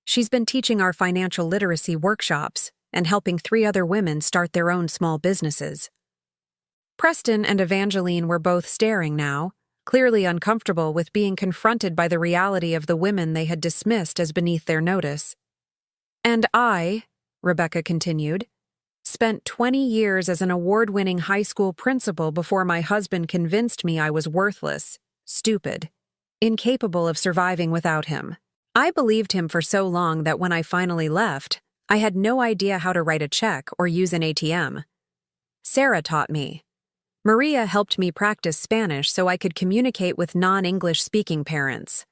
Speaker 1: She's been teaching our financial literacy workshops and helping 3 other women start their own small businesses. Preston and Evangeline were both staring now, clearly uncomfortable with being confronted by the reality of the women they had dismissed as beneath their notice. And I, Rebecca continued, spent 20 years as an award-winning high school principal before my husband convinced me I was worthless, stupid, incapable of surviving without him. I believed him for so long that when I finally left, I had no idea how to write a check or use an ATM. Sarah taught me. Maria helped me practice Spanish so I could communicate with non-English speaking parents.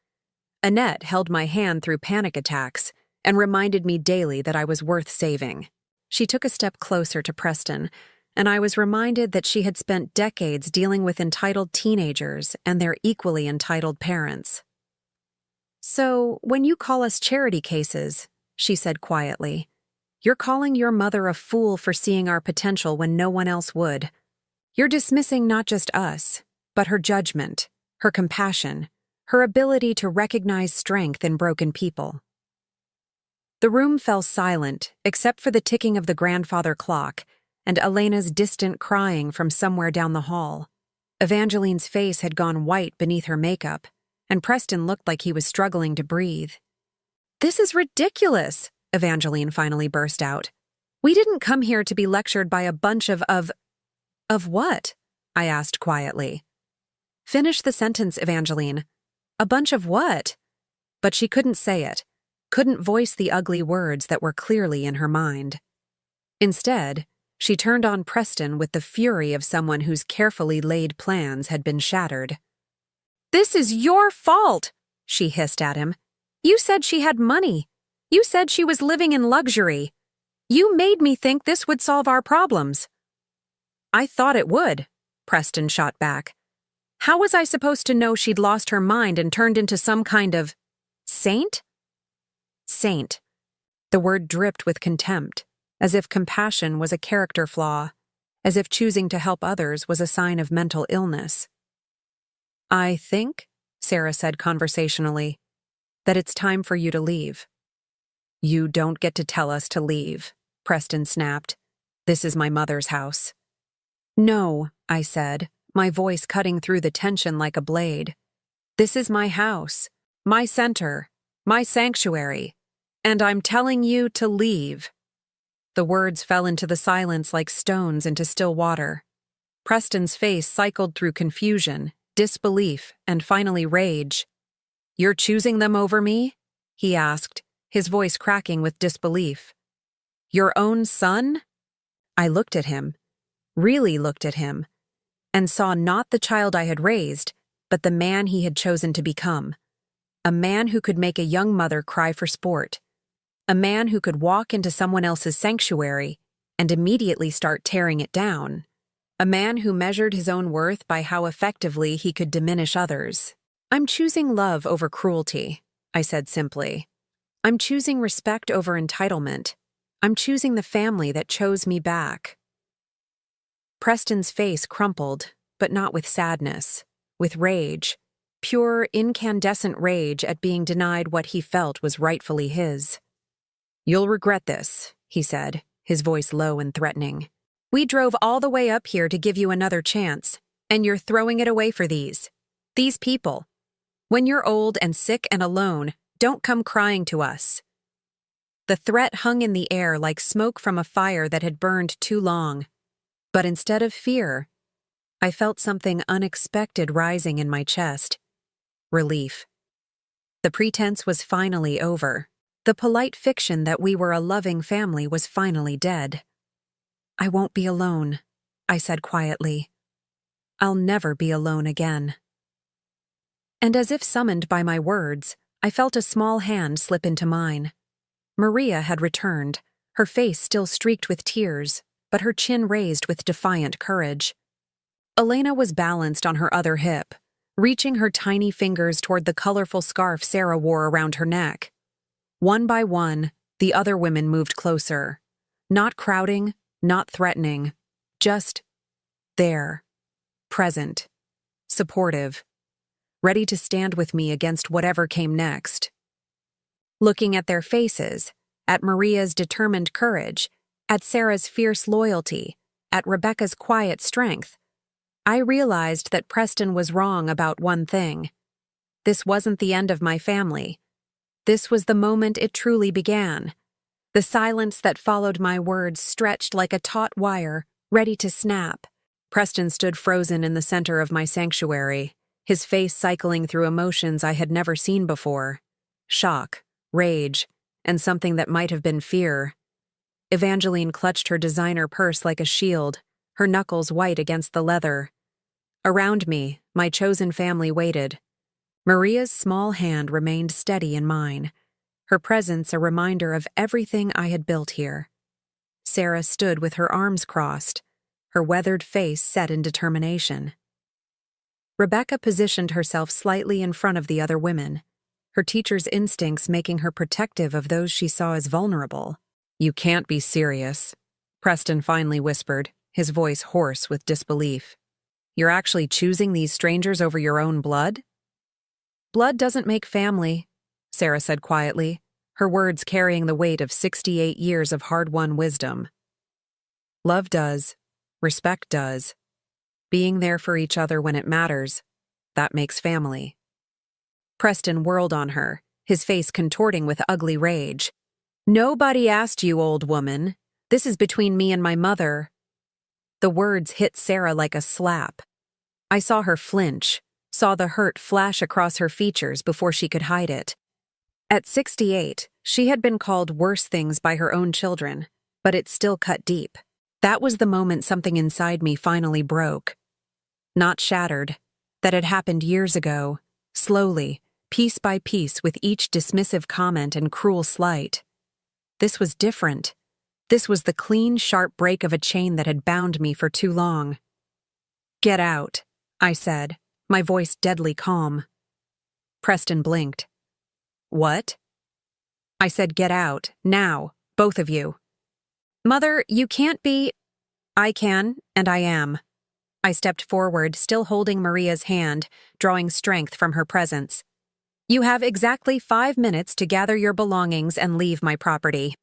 Speaker 1: Annette held my hand through panic attacks and reminded me daily that I was worth saving. She took a step closer to Preston, and I was reminded that she had spent decades dealing with entitled teenagers and their equally entitled parents. So, when you call us charity cases, she said quietly, you're calling your mother a fool for seeing our potential when no one else would. You're dismissing not just us, but her judgment, her compassion, her ability to recognize strength in broken people. The room fell silent except for the ticking of the grandfather clock and Elena's distant crying from somewhere down the hall. Evangeline's face had gone white beneath her makeup, and Preston looked like he was struggling to breathe. This is ridiculous, Evangeline finally burst out. We didn't come here to be lectured by a bunch of what? I asked quietly. Finish the sentence, Evangeline. A bunch of what? But she couldn't say it, couldn't voice the ugly words that were clearly in her mind. Instead, she turned on Preston with the fury of someone whose carefully laid plans had been shattered. This is your fault, she hissed at him. You said she had money. You said she was living in luxury. You made me think this would solve our problems. I thought it would, Preston shot back. How was I supposed to know she'd lost her mind and turned into some kind of saint? Saint. The word dripped with contempt, as if compassion was a character flaw, as if choosing to help others was a sign of mental illness. I think, Sarah said conversationally, that it's time for you to leave. You don't get to tell us to leave, Preston snapped. This is my mother's house. No, I said, my voice cutting through the tension like a blade. This is my house, my center, my sanctuary, and I'm telling you to leave. The words fell into the silence like stones into still water. Preston's face cycled through confusion, disbelief, and finally rage. You're choosing them over me? He asked, his voice cracking with disbelief. Your own son? I looked at him, really looked at him, and saw not the child I had raised, but the man he had chosen to become. A man who could make a young mother cry for sport. A man who could walk into someone else's sanctuary, and immediately start tearing it down. A man who measured his own worth by how effectively he could diminish others. "I'm choosing love over cruelty," I said simply. "I'm choosing respect over entitlement. I'm choosing the family that chose me back." Preston's face crumpled, but not with sadness, with rage. Pure, incandescent rage at being denied what he felt was rightfully his. "You'll regret this," he said, his voice low and threatening. "We drove all the way up here to give you another chance, and you're throwing it away for these people. When you're old and sick and alone, don't come crying to us." The threat hung in the air like smoke from a fire that had burned too long. But instead of fear, I felt something unexpected rising in my chest. Relief. The pretense was finally over. The polite fiction that we were a loving family was finally dead. "I won't be alone," I said quietly. "I'll never be alone again." And as if summoned by my words, I felt a small hand slip into mine. Maria had returned, her face still streaked with tears, but her chin raised with defiant courage. Elena was balanced on her other hip, reaching her tiny fingers toward the colorful scarf Sarah wore around her neck. One by one, the other women moved closer, not crowding, not threatening, just there, present, supportive, ready to stand with me against whatever came next. Looking at their faces, at Maria's determined courage, at Sarah's fierce loyalty, at Rebecca's quiet strength, I realized that Preston was wrong about one thing. This wasn't the end of my family. This was the moment it truly began. The silence that followed my words stretched like a taut wire, ready to snap. Preston stood frozen in the center of my sanctuary, his face cycling through emotions I had never seen before. Shock, rage, and something that might have been fear. Evangeline clutched her designer purse like a shield, her knuckles white against the leather. Around me, my chosen family waited. Maria's small hand remained steady in mine, her presence a reminder of everything I had built here. Sarah stood with her arms crossed, her weathered face set in determination. Rebecca positioned herself slightly in front of the other women, her teacher's instincts making her protective of those she saw as vulnerable. "You can't be serious," Preston finally whispered, his voice hoarse with disbelief. "You're actually choosing these strangers over your own blood?" "Blood doesn't make family," Sarah said quietly, her words carrying the weight of 68 years of hard-won wisdom. "Love does. Respect does. Being there for each other when it matters, that makes family." Preston whirled on her, his face contorting with ugly rage. "Nobody asked you, old woman. This is between me and my mother." The words hit Sarah like a slap. I saw her flinch, saw the hurt flash across her features before she could hide it. At 68, she had been called worse things by her own children, but it still cut deep. That was the moment something inside me finally broke. Not shattered. That had happened years ago, slowly, piece by piece with each dismissive comment and cruel slight. This was different. This was the clean, sharp break of a chain that had bound me for too long. "Get out," I said, my voice deadly calm. Preston blinked. "What?" I said, "Get out, now, both of you." "Mother, you can't be—" "I can, and I am." I stepped forward, still holding Maria's hand, drawing strength from her presence. "You have exactly 5 minutes to gather your belongings and leave my property."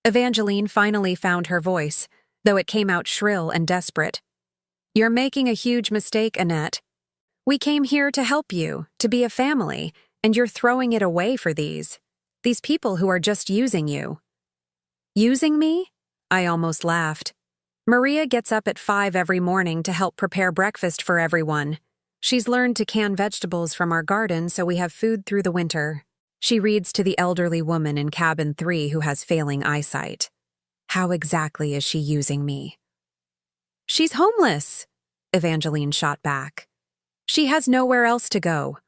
Speaker 1: Evangeline finally found her voice, though it came out shrill and desperate. "You're making a huge mistake, Annette. We came here to help you, to be a family, and you're throwing it away for these people who are just using you." "Using me?" I almost laughed. "Maria gets up at 5 every morning to help prepare breakfast for everyone. She's learned to can vegetables from our garden so we have food through the winter. She reads to the elderly woman in cabin 3 who has failing eyesight. How exactly is she using me?" "She's homeless," Evangeline shot back. "She has nowhere else to go.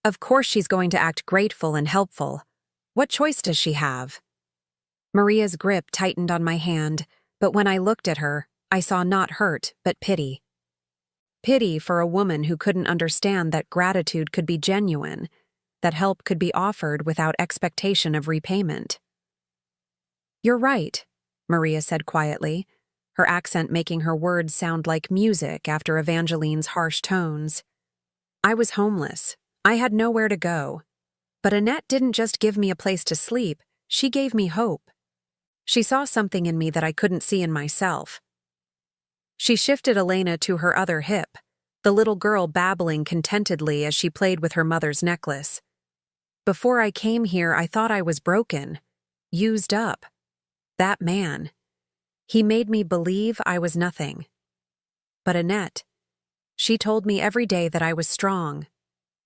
Speaker 1: Of course she's going to act grateful and helpful. What choice does she have?" Maria's grip tightened on my hand, But when I looked at her, I saw not hurt, but pity. Pity for a woman who couldn't understand that gratitude could be genuine, that help could be offered without expectation of repayment. "You're right," Maria said quietly, her accent making her words sound like music after Evangeline's harsh tones. "I was homeless. I had nowhere to go. But Annette didn't just give me a place to sleep, she gave me hope. She saw something in me that I couldn't see in myself." She shifted Elena to her other hip, the little girl babbling contentedly as she played with her mother's necklace. "Before I came here, I thought I was broken, used up. That man, he made me believe I was nothing. But Annette, she told me every day that I was strong,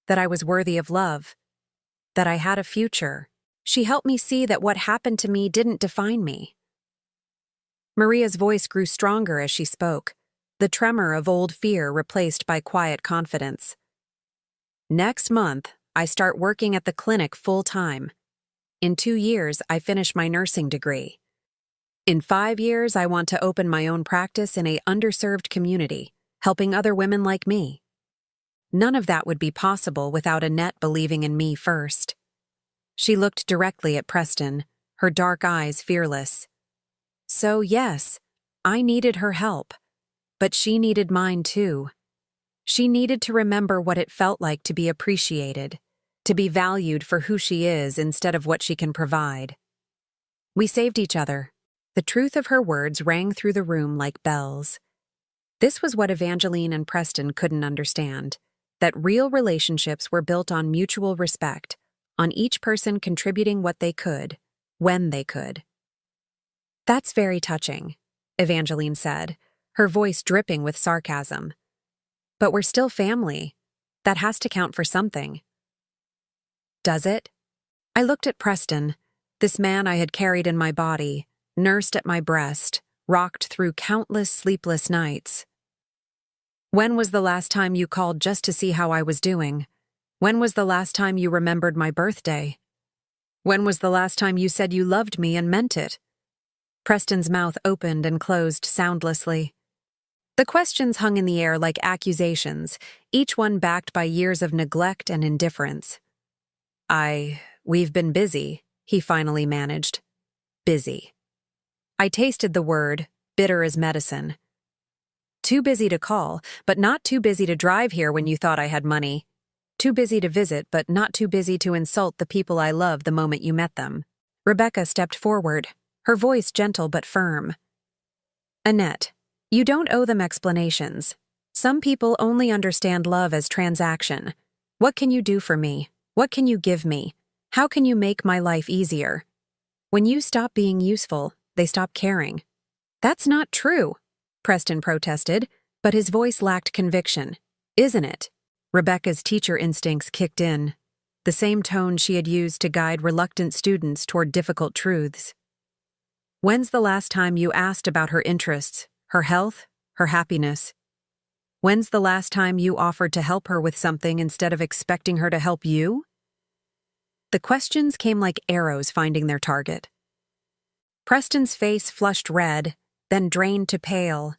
Speaker 1: that I was worthy of love, that I had a future. She helped me see that what happened to me didn't define me." Maria's voice grew stronger as she spoke, the tremor of old fear replaced by quiet confidence. "Next month, I start working at the clinic full-time. In 2 years, I finish my nursing degree. In 5 years, I want to open my own practice in an underserved community, helping other women like me. None of that would be possible without Annette believing in me first." She looked directly at Preston, her dark eyes fearless. "So yes, I needed her help, but she needed mine too. She needed to remember what it felt like to be appreciated, to be valued for who she is instead of what she can provide. We saved each other." The truth of her words rang through the room like bells. This was what Evangeline and Preston couldn't understand, that real relationships were built on mutual respect, on each person contributing what they could, when they could. "That's very touching," Evangeline said, her voice dripping with sarcasm. "But we're still family. That has to count for something." "Does it?" I looked at Preston, this man I had carried in my body, nursed at my breast, rocked through countless sleepless nights. "When was the last time you called just to see how I was doing? When was the last time you remembered my birthday? When was the last time you said you loved me and meant it?" Preston's mouth opened and closed soundlessly. The questions hung in the air like accusations, each one backed by years of neglect and indifference. We've been busy," he finally managed. "Busy." I tasted the word, bitter as medicine. "Too busy to call, but not too busy to drive here when you thought I had money. Too busy to visit, but not too busy to insult the people I love the moment you met them." Rebecca stepped forward, her voice gentle but firm. "Annette, you don't owe them explanations. Some people only understand love as transaction. What can you do for me? What can you give me? How can you make my life easier? When you stop being useful, they stop caring." "That's not true," Preston protested, but his voice lacked conviction. "Isn't it?" Rebecca's teacher instincts kicked in, the same tone she had used to guide reluctant students toward difficult truths. "When's the last time you asked about her interests, her health, her happiness? When's the last time you offered to help her with something instead of expecting her to help you?" The questions came like arrows finding their target. Preston's face flushed red, then drained to pale.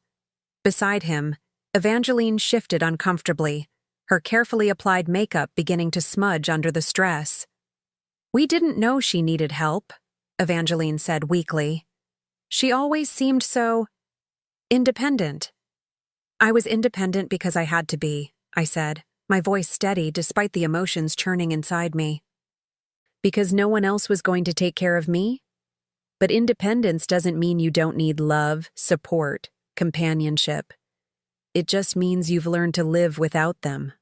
Speaker 1: Beside him, Evangeline shifted uncomfortably, her carefully applied makeup beginning to smudge under the stress. "We didn't know she needed help," Evangeline said weakly. "She always seemed so independent." "I was independent because I had to be," I said, my voice steady despite the emotions churning inside me. "Because no one else was going to take care of me? But independence doesn't mean you don't need love, support, companionship. It just means you've learned to live without them."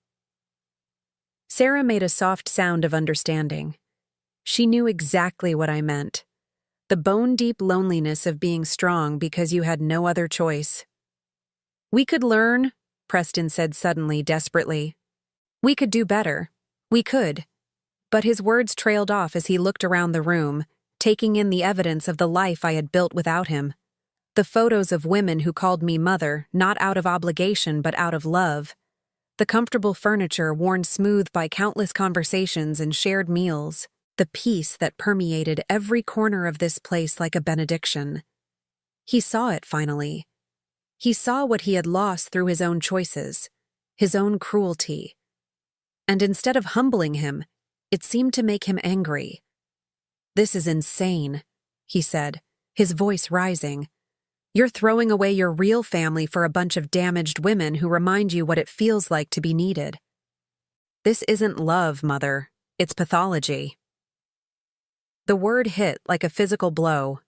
Speaker 1: Sarah made a soft sound of understanding. She knew exactly what I meant. The bone-deep loneliness of being strong because you had no other choice. "We could learn," Preston said suddenly, desperately. "We could do better. We could." But his words trailed off as he looked around the room, taking in the evidence of the life I had built without him. The photos of women who called me mother, not out of obligation but out of love. The comfortable furniture worn smooth by countless conversations and shared meals. The peace that permeated every corner of this place like a benediction. He saw it finally. He saw what he had lost through his own choices, his own cruelty. And instead of humbling him, it seemed to make him angry. "This is insane," he said, his voice rising. "You're throwing away your real family for a bunch of damaged women who remind you what it feels like to be needed. This isn't love, Mother. It's pathology." The word hit like a physical blow.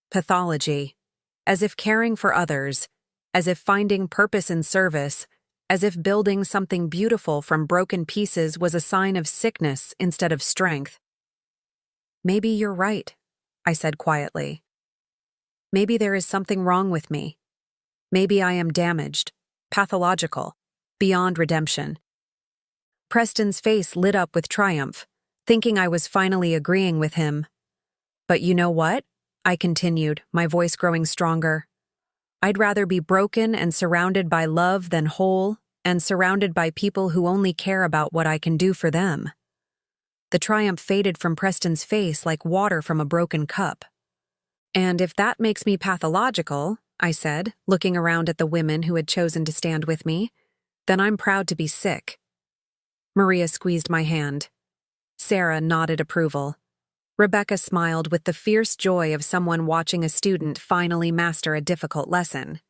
Speaker 1: Pathology. As if caring for others, as if finding purpose in service, as if building something beautiful from broken pieces was a sign of sickness instead of strength. "Maybe you're right," I said quietly. "Maybe there is something wrong with me. Maybe I am damaged, pathological, beyond redemption." Preston's face lit up with triumph, thinking I was finally agreeing with him. "But you know what?" I continued, my voice growing stronger. "I'd rather be broken and surrounded by love than whole and surrounded by people who only care about what I can do for them." The triumph faded from Preston's face like water from a broken cup. "And if that makes me pathological," I said, looking around at the women who had chosen to stand with me, "then I'm proud to be sick." Maria squeezed my hand. Sarah nodded approval. Rebecca smiled with the fierce joy of someone watching a student finally master a difficult lesson.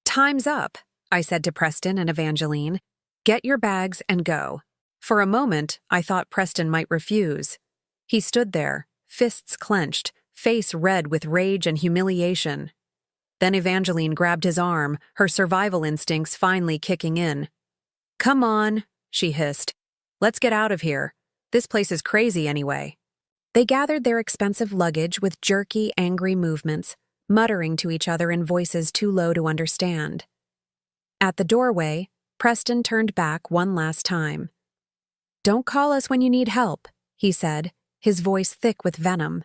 Speaker 1: "Time's up," I said to Preston and Evangeline. "Get your bags and go." For a moment, I thought Preston might refuse. He stood there, fists clenched, face red with rage and humiliation. Then Evangeline grabbed his arm, her survival instincts finally kicking in. "Come on," she hissed. "Let's get out of here. This place is crazy anyway." They gathered their expensive luggage with jerky, angry movements, muttering to each other in voices too low to understand. At the doorway, Preston turned back one last time. "Don't call us when you need help," he said, his voice thick with venom.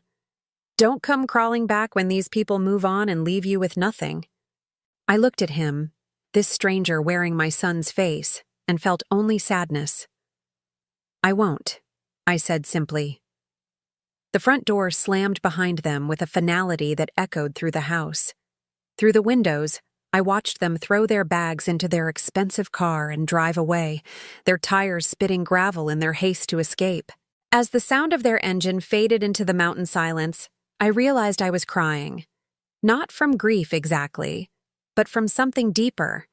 Speaker 1: "Don't come crawling back when these people move on and leave you with nothing." I looked at him, this stranger wearing my son's face, and felt only sadness. "I won't," I said simply. The front door slammed behind them with a finality that echoed through the house. Through the windows, I watched them throw their bags into their expensive car and drive away, their tires spitting gravel in their haste to escape. As the sound of their engine faded into the mountain silence, I realized I was crying. Not from grief exactly, but from something deeper,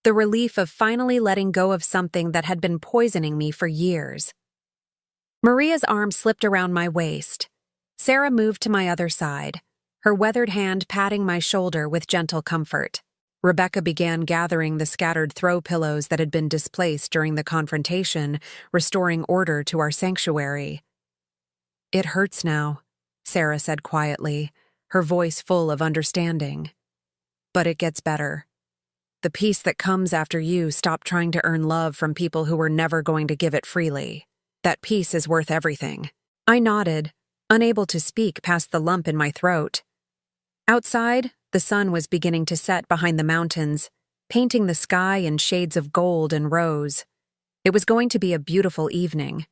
Speaker 1: the relief of finally letting go of something that had been poisoning me for years. Maria's arm slipped around my waist. Sarah moved to my other side, her weathered hand patting my shoulder with gentle comfort. Rebecca began gathering the scattered throw pillows that had been displaced during the confrontation, restoring order to our sanctuary. "It hurts now," Sarah said quietly, her voice full of understanding. "But it gets better. The peace that comes after you stop trying to earn love from people who were never going to give it freely. That peace is worth everything." I nodded, unable to speak past the lump in my throat. Outside, the sun was beginning to set behind the mountains, painting the sky in shades of gold and rose. It was going to be a beautiful evening.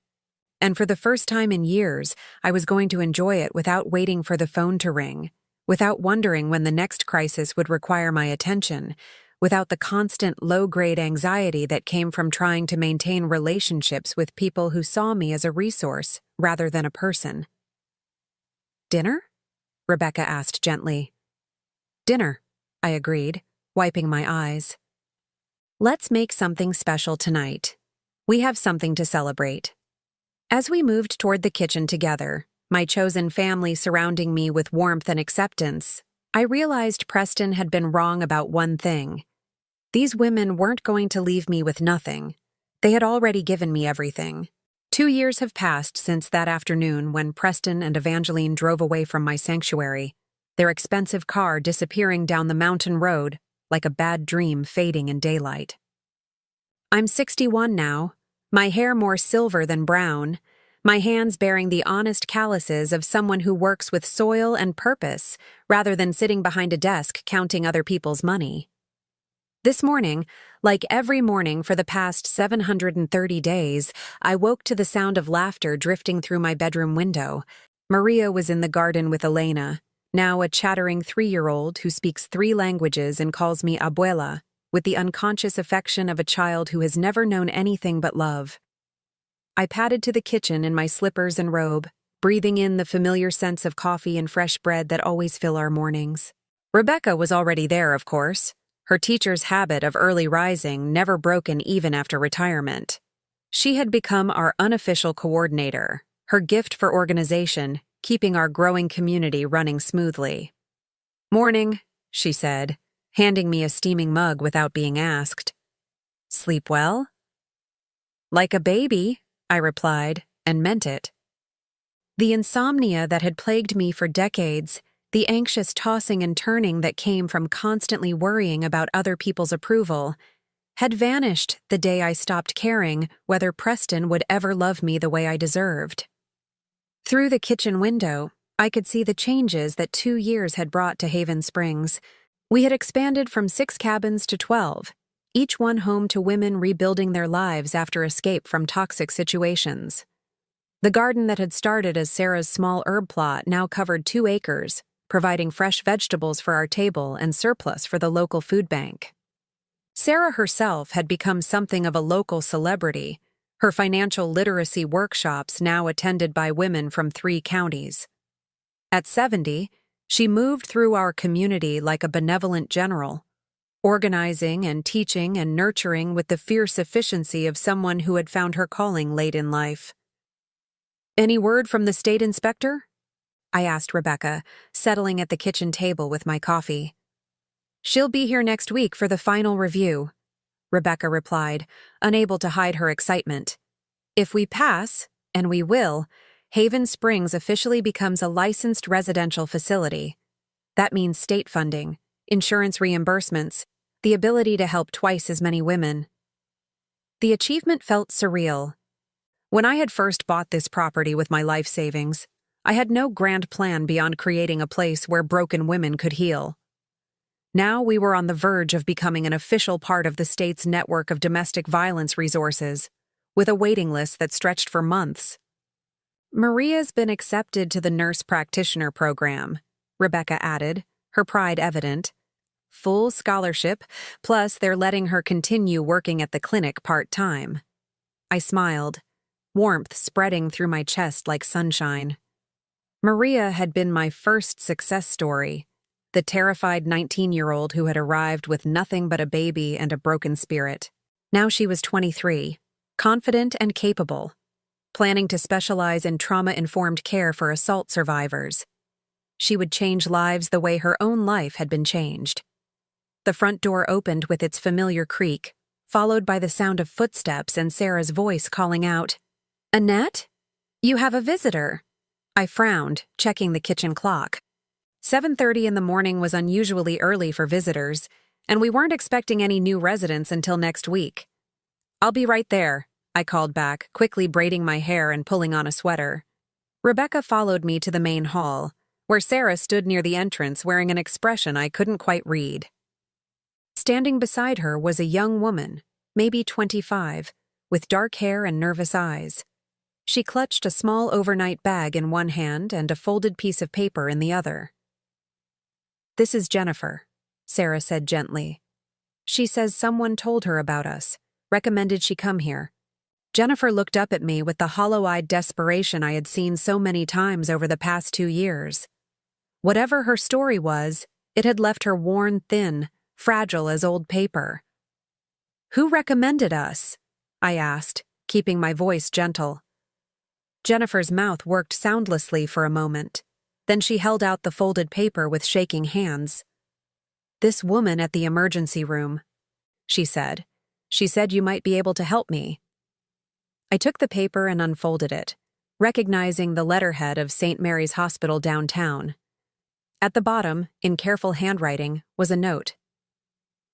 Speaker 1: And for the first time in years, I was going to enjoy it without waiting for the phone to ring, without wondering when the next crisis would require my attention, without the constant low-grade anxiety that came from trying to maintain relationships with people who saw me as a resource rather than a person. "Dinner?" Rebecca asked gently. "Dinner," I agreed, wiping my eyes. "Let's make something special tonight. We have something to celebrate." As we moved toward the kitchen together, my chosen family surrounding me with warmth and acceptance, I realized Preston had been wrong about one thing. These women weren't going to leave me with nothing. They had already given me everything. 2 years have passed since that afternoon when Preston and Evangeline drove away from my sanctuary, their expensive car disappearing down the mountain road like a bad dream fading in daylight. I'm 61 now, my hair more silver than brown, my hands bearing the honest calluses of someone who works with soil and purpose rather than sitting behind a desk counting other people's money. This morning, like every morning for the past 730 days, I woke to the sound of laughter drifting through my bedroom window. Maria was in the garden with Elena. now a chattering 3-year-old who speaks 3 languages and calls me abuela, with the unconscious affection of a child who has never known anything but love. I padded to the kitchen in my slippers and robe, breathing in the familiar scents of coffee and fresh bread that always fill our mornings. Rebecca was already there, of course, her teacher's habit of early rising never broken even after retirement. She had become our unofficial coordinator, her gift for organization, keeping our growing community running smoothly. "Morning," she said, handing me a steaming mug without being asked. "Sleep well?" "Like a baby," I replied, and meant it. The insomnia that had plagued me for decades, the anxious tossing and turning that came from constantly worrying about other people's approval, had vanished the day I stopped caring whether Preston would ever love me the way I deserved. Through the kitchen window, I could see the changes that 2 years had brought to Haven Springs. We had expanded from 6 cabins to 12, each one home to women rebuilding their lives after escape from toxic situations. The garden that had started as Sarah's small herb plot now covered 2 acres, providing fresh vegetables for our table and surplus for the local food bank. Sarah herself had become something of a local celebrity, her financial literacy workshops now attended by women from 3 counties. At 70, she moved through our community like a benevolent general, organizing and teaching and nurturing with the fierce efficiency of someone who had found her calling late in life. "Any word from the state inspector?" I asked Rebecca, settling at the kitchen table with my coffee. "She'll be here next week for the final review," Rebecca replied, unable to hide her excitement. "If we pass, and we will, Haven Springs officially becomes a licensed residential facility. That means state funding, insurance reimbursements, the ability to help twice as many women." The achievement felt surreal. When I had first bought this property with my life savings, I had no grand plan beyond creating a place where broken women could heal. Now we were on the verge of becoming an official part of the state's network of domestic violence resources, with a waiting list that stretched for months. "Maria's been accepted to the nurse practitioner program," Rebecca added, her pride evident. "Full scholarship, plus they're letting her continue working at the clinic part-time." I smiled, warmth spreading through my chest like sunshine. Maria had been my first success story, the terrified 19-year-old who had arrived with nothing but a baby and a broken spirit. Now she was 23, confident and capable, planning to specialize in trauma-informed care for assault survivors. She would change lives the way her own life had been changed. The front door opened with its familiar creak, followed by the sound of footsteps and Sarah's voice calling out, "Annette? You have a visitor." I frowned, checking the kitchen clock. 7:30 in the morning was unusually early for visitors, and we weren't expecting any new residents until next week. "I'll be right there," I called back, quickly braiding my hair and pulling on a sweater. Rebecca followed me to the main hall, where Sarah stood near the entrance wearing an expression I couldn't quite read. Standing beside her was a young woman, maybe 25, with dark hair and nervous eyes. She clutched a small overnight bag in one hand and a folded piece of paper in the other. "This is Jennifer," Sarah said gently. "She says someone told her about us, recommended she come here." Jennifer looked up at me with the hollow-eyed desperation I had seen so many times over the past 2 years. Whatever her story was, it had left her worn thin, fragile as old paper. "Who recommended us?" I asked, keeping my voice gentle. Jennifer's mouth worked soundlessly for a moment. Then she held out the folded paper with shaking hands. "This woman at the emergency room," she said. "She said you might be able to help me." I took the paper and unfolded it, recognizing the letterhead of St. Mary's Hospital downtown. At the bottom, in careful handwriting, was a note.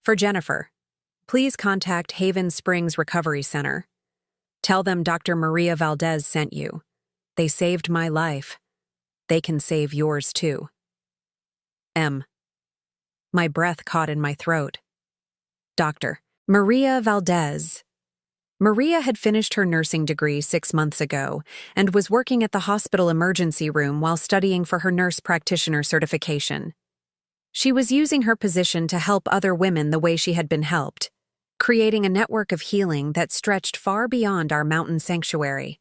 Speaker 1: "For Jennifer, please contact Haven Springs Recovery Center. Tell them Dr. Maria Valdez sent you. They saved my life. They can save yours too. M." My breath caught in my throat. Dr. Maria Valdez. Maria had finished her nursing degree 6 months ago and was working at the hospital emergency room while studying for her nurse practitioner certification. She was using her position to help other women the way she had been helped, creating a network of healing that stretched far beyond our mountain sanctuary.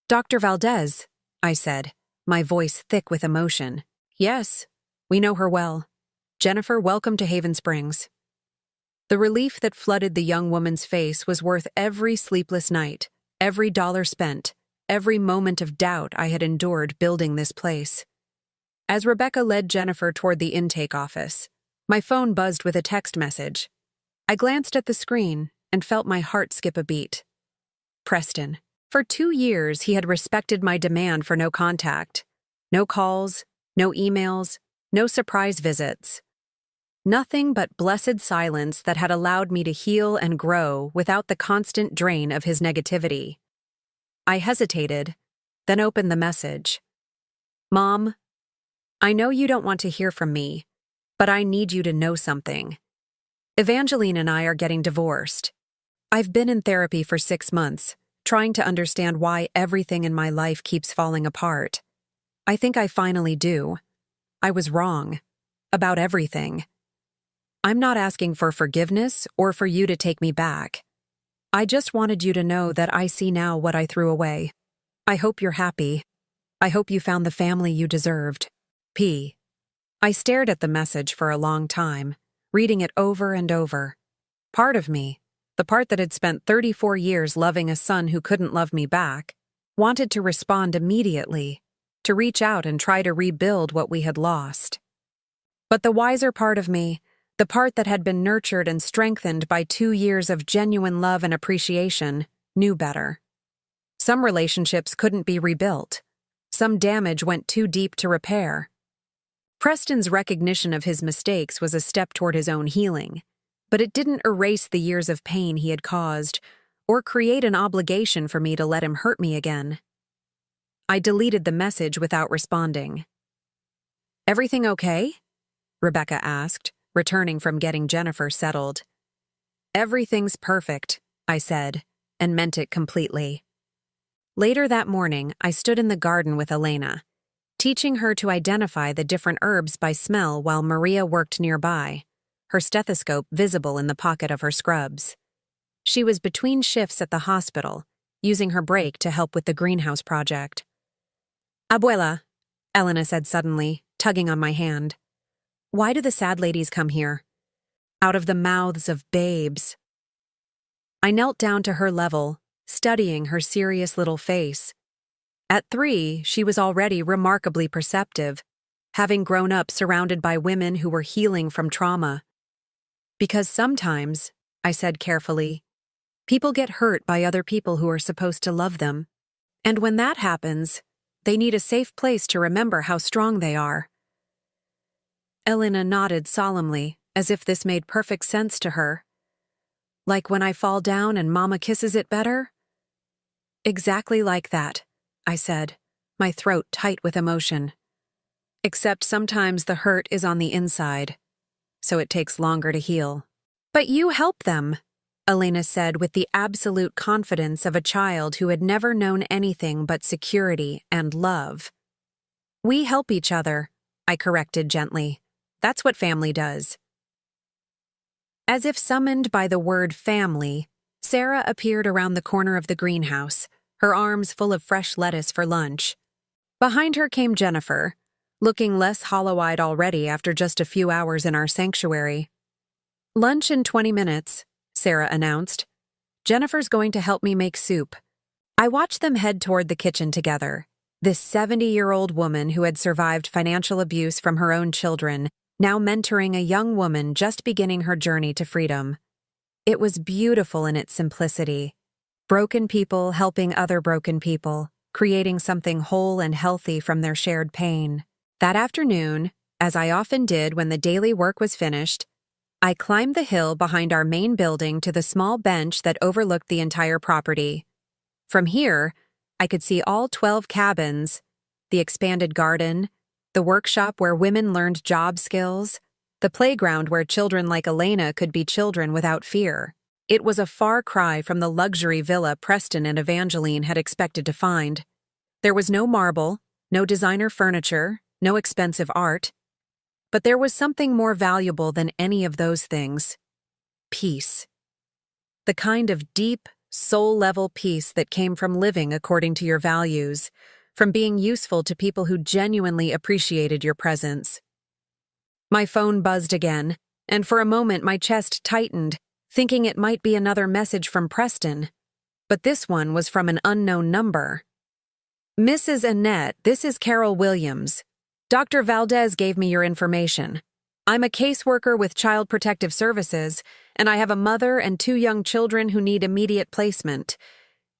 Speaker 1: "Dr. Valdez," I said, my voice thick with emotion. "Yes, we know her well. Jennifer, welcome to Haven Springs." The relief that flooded the young woman's face was worth every sleepless night, every dollar spent, every moment of doubt I had endured building this place. As Rebecca led Jennifer toward the intake office, my phone buzzed with a text message. I glanced at the screen and felt my heart skip a beat. Preston. For 2 years, he had respected my demand for no contact. No calls, no emails, no surprise visits. Nothing but blessed silence that had allowed me to heal and grow without the constant drain of his negativity. I hesitated, then opened the message. "Mom, I know you don't want to hear from me, but I need you to know something. Evangeline and I are getting divorced. I've been in therapy for 6 months, trying to understand why everything in my life keeps falling apart. I think I finally do. I was wrong. About everything. I'm not asking for forgiveness or for you to take me back. I just wanted you to know that I see now what I threw away. I hope you're happy. I hope you found the family you deserved. P." I stared at the message for a long time, reading it over and over. Part of me, the part that had spent 34 years loving a son who couldn't love me back, wanted to respond immediately, to reach out and try to rebuild what we had lost. But the wiser part of me, the part that had been nurtured and strengthened by 2 years of genuine love and appreciation, knew better. Some relationships couldn't be rebuilt. Some damage went too deep to repair. Preston's recognition of his mistakes was a step toward his own healing, but it didn't erase the years of pain he had caused or create an obligation for me to let him hurt me again. I deleted the message without responding. "Everything okay?" Rebecca asked, returning from getting Jennifer settled. "Everything's perfect," I said, and meant it completely. Later that morning, I stood in the garden with Elena, teaching her to identify the different herbs by smell while Maria worked nearby, her stethoscope visible in the pocket of her scrubs. She was between shifts at the hospital, using her break to help with the greenhouse project. "Abuela," Elena said suddenly, tugging on my hand. "Why do the sad ladies come here?" "Out of the mouths of babes." I knelt down to her level, studying her serious little face. At 3, she was already remarkably perceptive, having grown up surrounded by women who were healing from trauma. "Because sometimes," I said carefully, "people get hurt by other people who are supposed to love them. And when that happens, they need a safe place to remember how strong they are." Elena nodded solemnly, as if this made perfect sense to her. "Like when I fall down and Mama kisses it better?" "Exactly like that," I said, my throat tight with emotion. "Except sometimes the hurt is on the inside, so it takes longer to heal." "But you help them," Elena said with the absolute confidence of a child who had never known anything but security and love. "We help each other," I corrected gently. "That's what family does." As if summoned by the word family, Sarah appeared around the corner of the greenhouse, her arms full of fresh lettuce for lunch. Behind her came Jennifer, looking less hollow-eyed already after just a few hours in our sanctuary. "Lunch in 20 minutes, Sarah announced. "Jennifer's going to help me make soup." I watched them head toward the kitchen together. This 70-year-old woman who had survived financial abuse from her own children, now mentoring a young woman just beginning her journey to freedom. It was beautiful in its simplicity. Broken people helping other broken people, creating something whole and healthy from their shared pain. That afternoon, as I often did when the daily work was finished, I climbed the hill behind our main building to the small bench that overlooked the entire property. From here, I could see all 12 cabins, the expanded garden, the workshop where women learned job skills, the playground where children like Elena could be children without fear. It was a far cry from the luxury villa Preston and Evangeline had expected to find. There was no marble, no designer furniture, no expensive art. But there was something more valuable than any of those things: peace. The kind of deep, soul-level peace that came from living according to your values, from being useful to people who genuinely appreciated your presence. My phone buzzed again, and for a moment my chest tightened, thinking it might be another message from Preston. But this one was from an unknown number. "Mrs. Annette, this is Carol Williams. Dr. Valdez gave me your information. I'm a caseworker with Child Protective Services, and I have a mother and 2 young children who need immediate placement.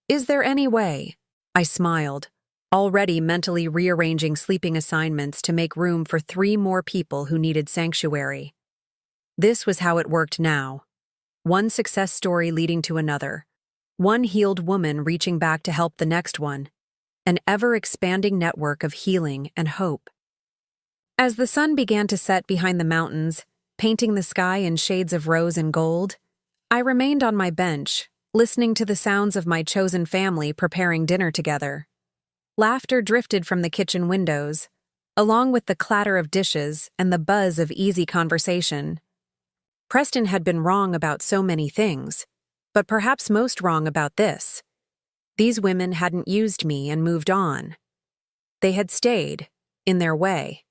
Speaker 1: Is there any way?" I smiled, already mentally rearranging sleeping assignments to make room for 3 more people who needed sanctuary. This was how it worked now. One success story leading to another. One healed woman reaching back to help the next one. An ever-expanding network of healing and hope. As the sun began to set behind the mountains, painting the sky in shades of rose and gold, I remained on my bench, listening to the sounds of my chosen family preparing dinner together. Laughter drifted from the kitchen windows, along with the clatter of dishes and the buzz of easy conversation. Preston had been wrong about so many things, but perhaps most wrong about this. These women hadn't used me and moved on. They had stayed, in their way.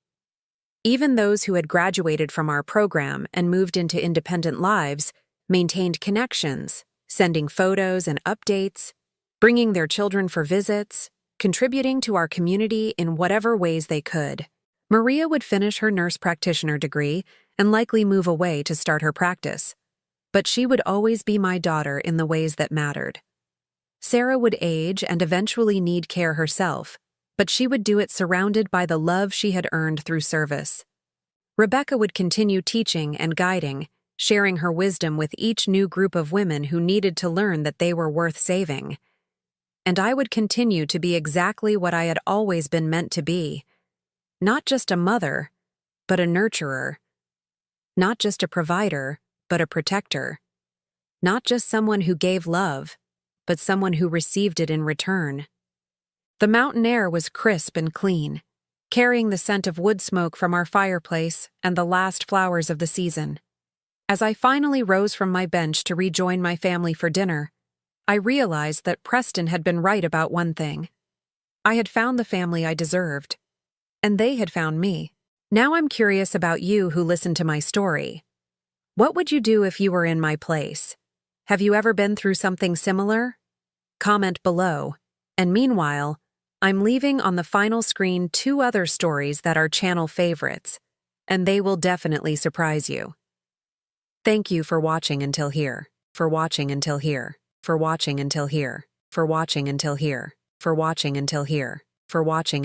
Speaker 1: Even those who had graduated from our program and moved into independent lives maintained connections, sending photos and updates, bringing their children for visits, contributing to our community in whatever ways they could. Maria would finish her nurse practitioner degree and likely move away to start her practice, but she would always be my daughter in the ways that mattered. Sarah would age and eventually need care herself, but she would do it surrounded by the love she had earned through service. Rebecca would continue teaching and guiding, sharing her wisdom with each new group of women who needed to learn that they were worth saving. And I would continue to be exactly what I had always been meant to be. Not just a mother, but a nurturer. Not just a provider, but a protector. Not just someone who gave love, but someone who received it in return. The mountain air was crisp and clean, carrying the scent of wood smoke from our fireplace and the last flowers of the season. As I finally rose from my bench to rejoin my family for dinner, I realized that Preston had been right about one thing. I had found the family I deserved, and they had found me. Now I'm curious about you who listened to my story. What would you do if you were in my place? Have you ever been through something similar? Comment below. And meanwhile, I'm leaving on the final screen 2 other stories that are channel favorites, and they will definitely surprise you. Thank you for watching until here, for watching until here, for watching until here, for watching until here, for watching until here, for watching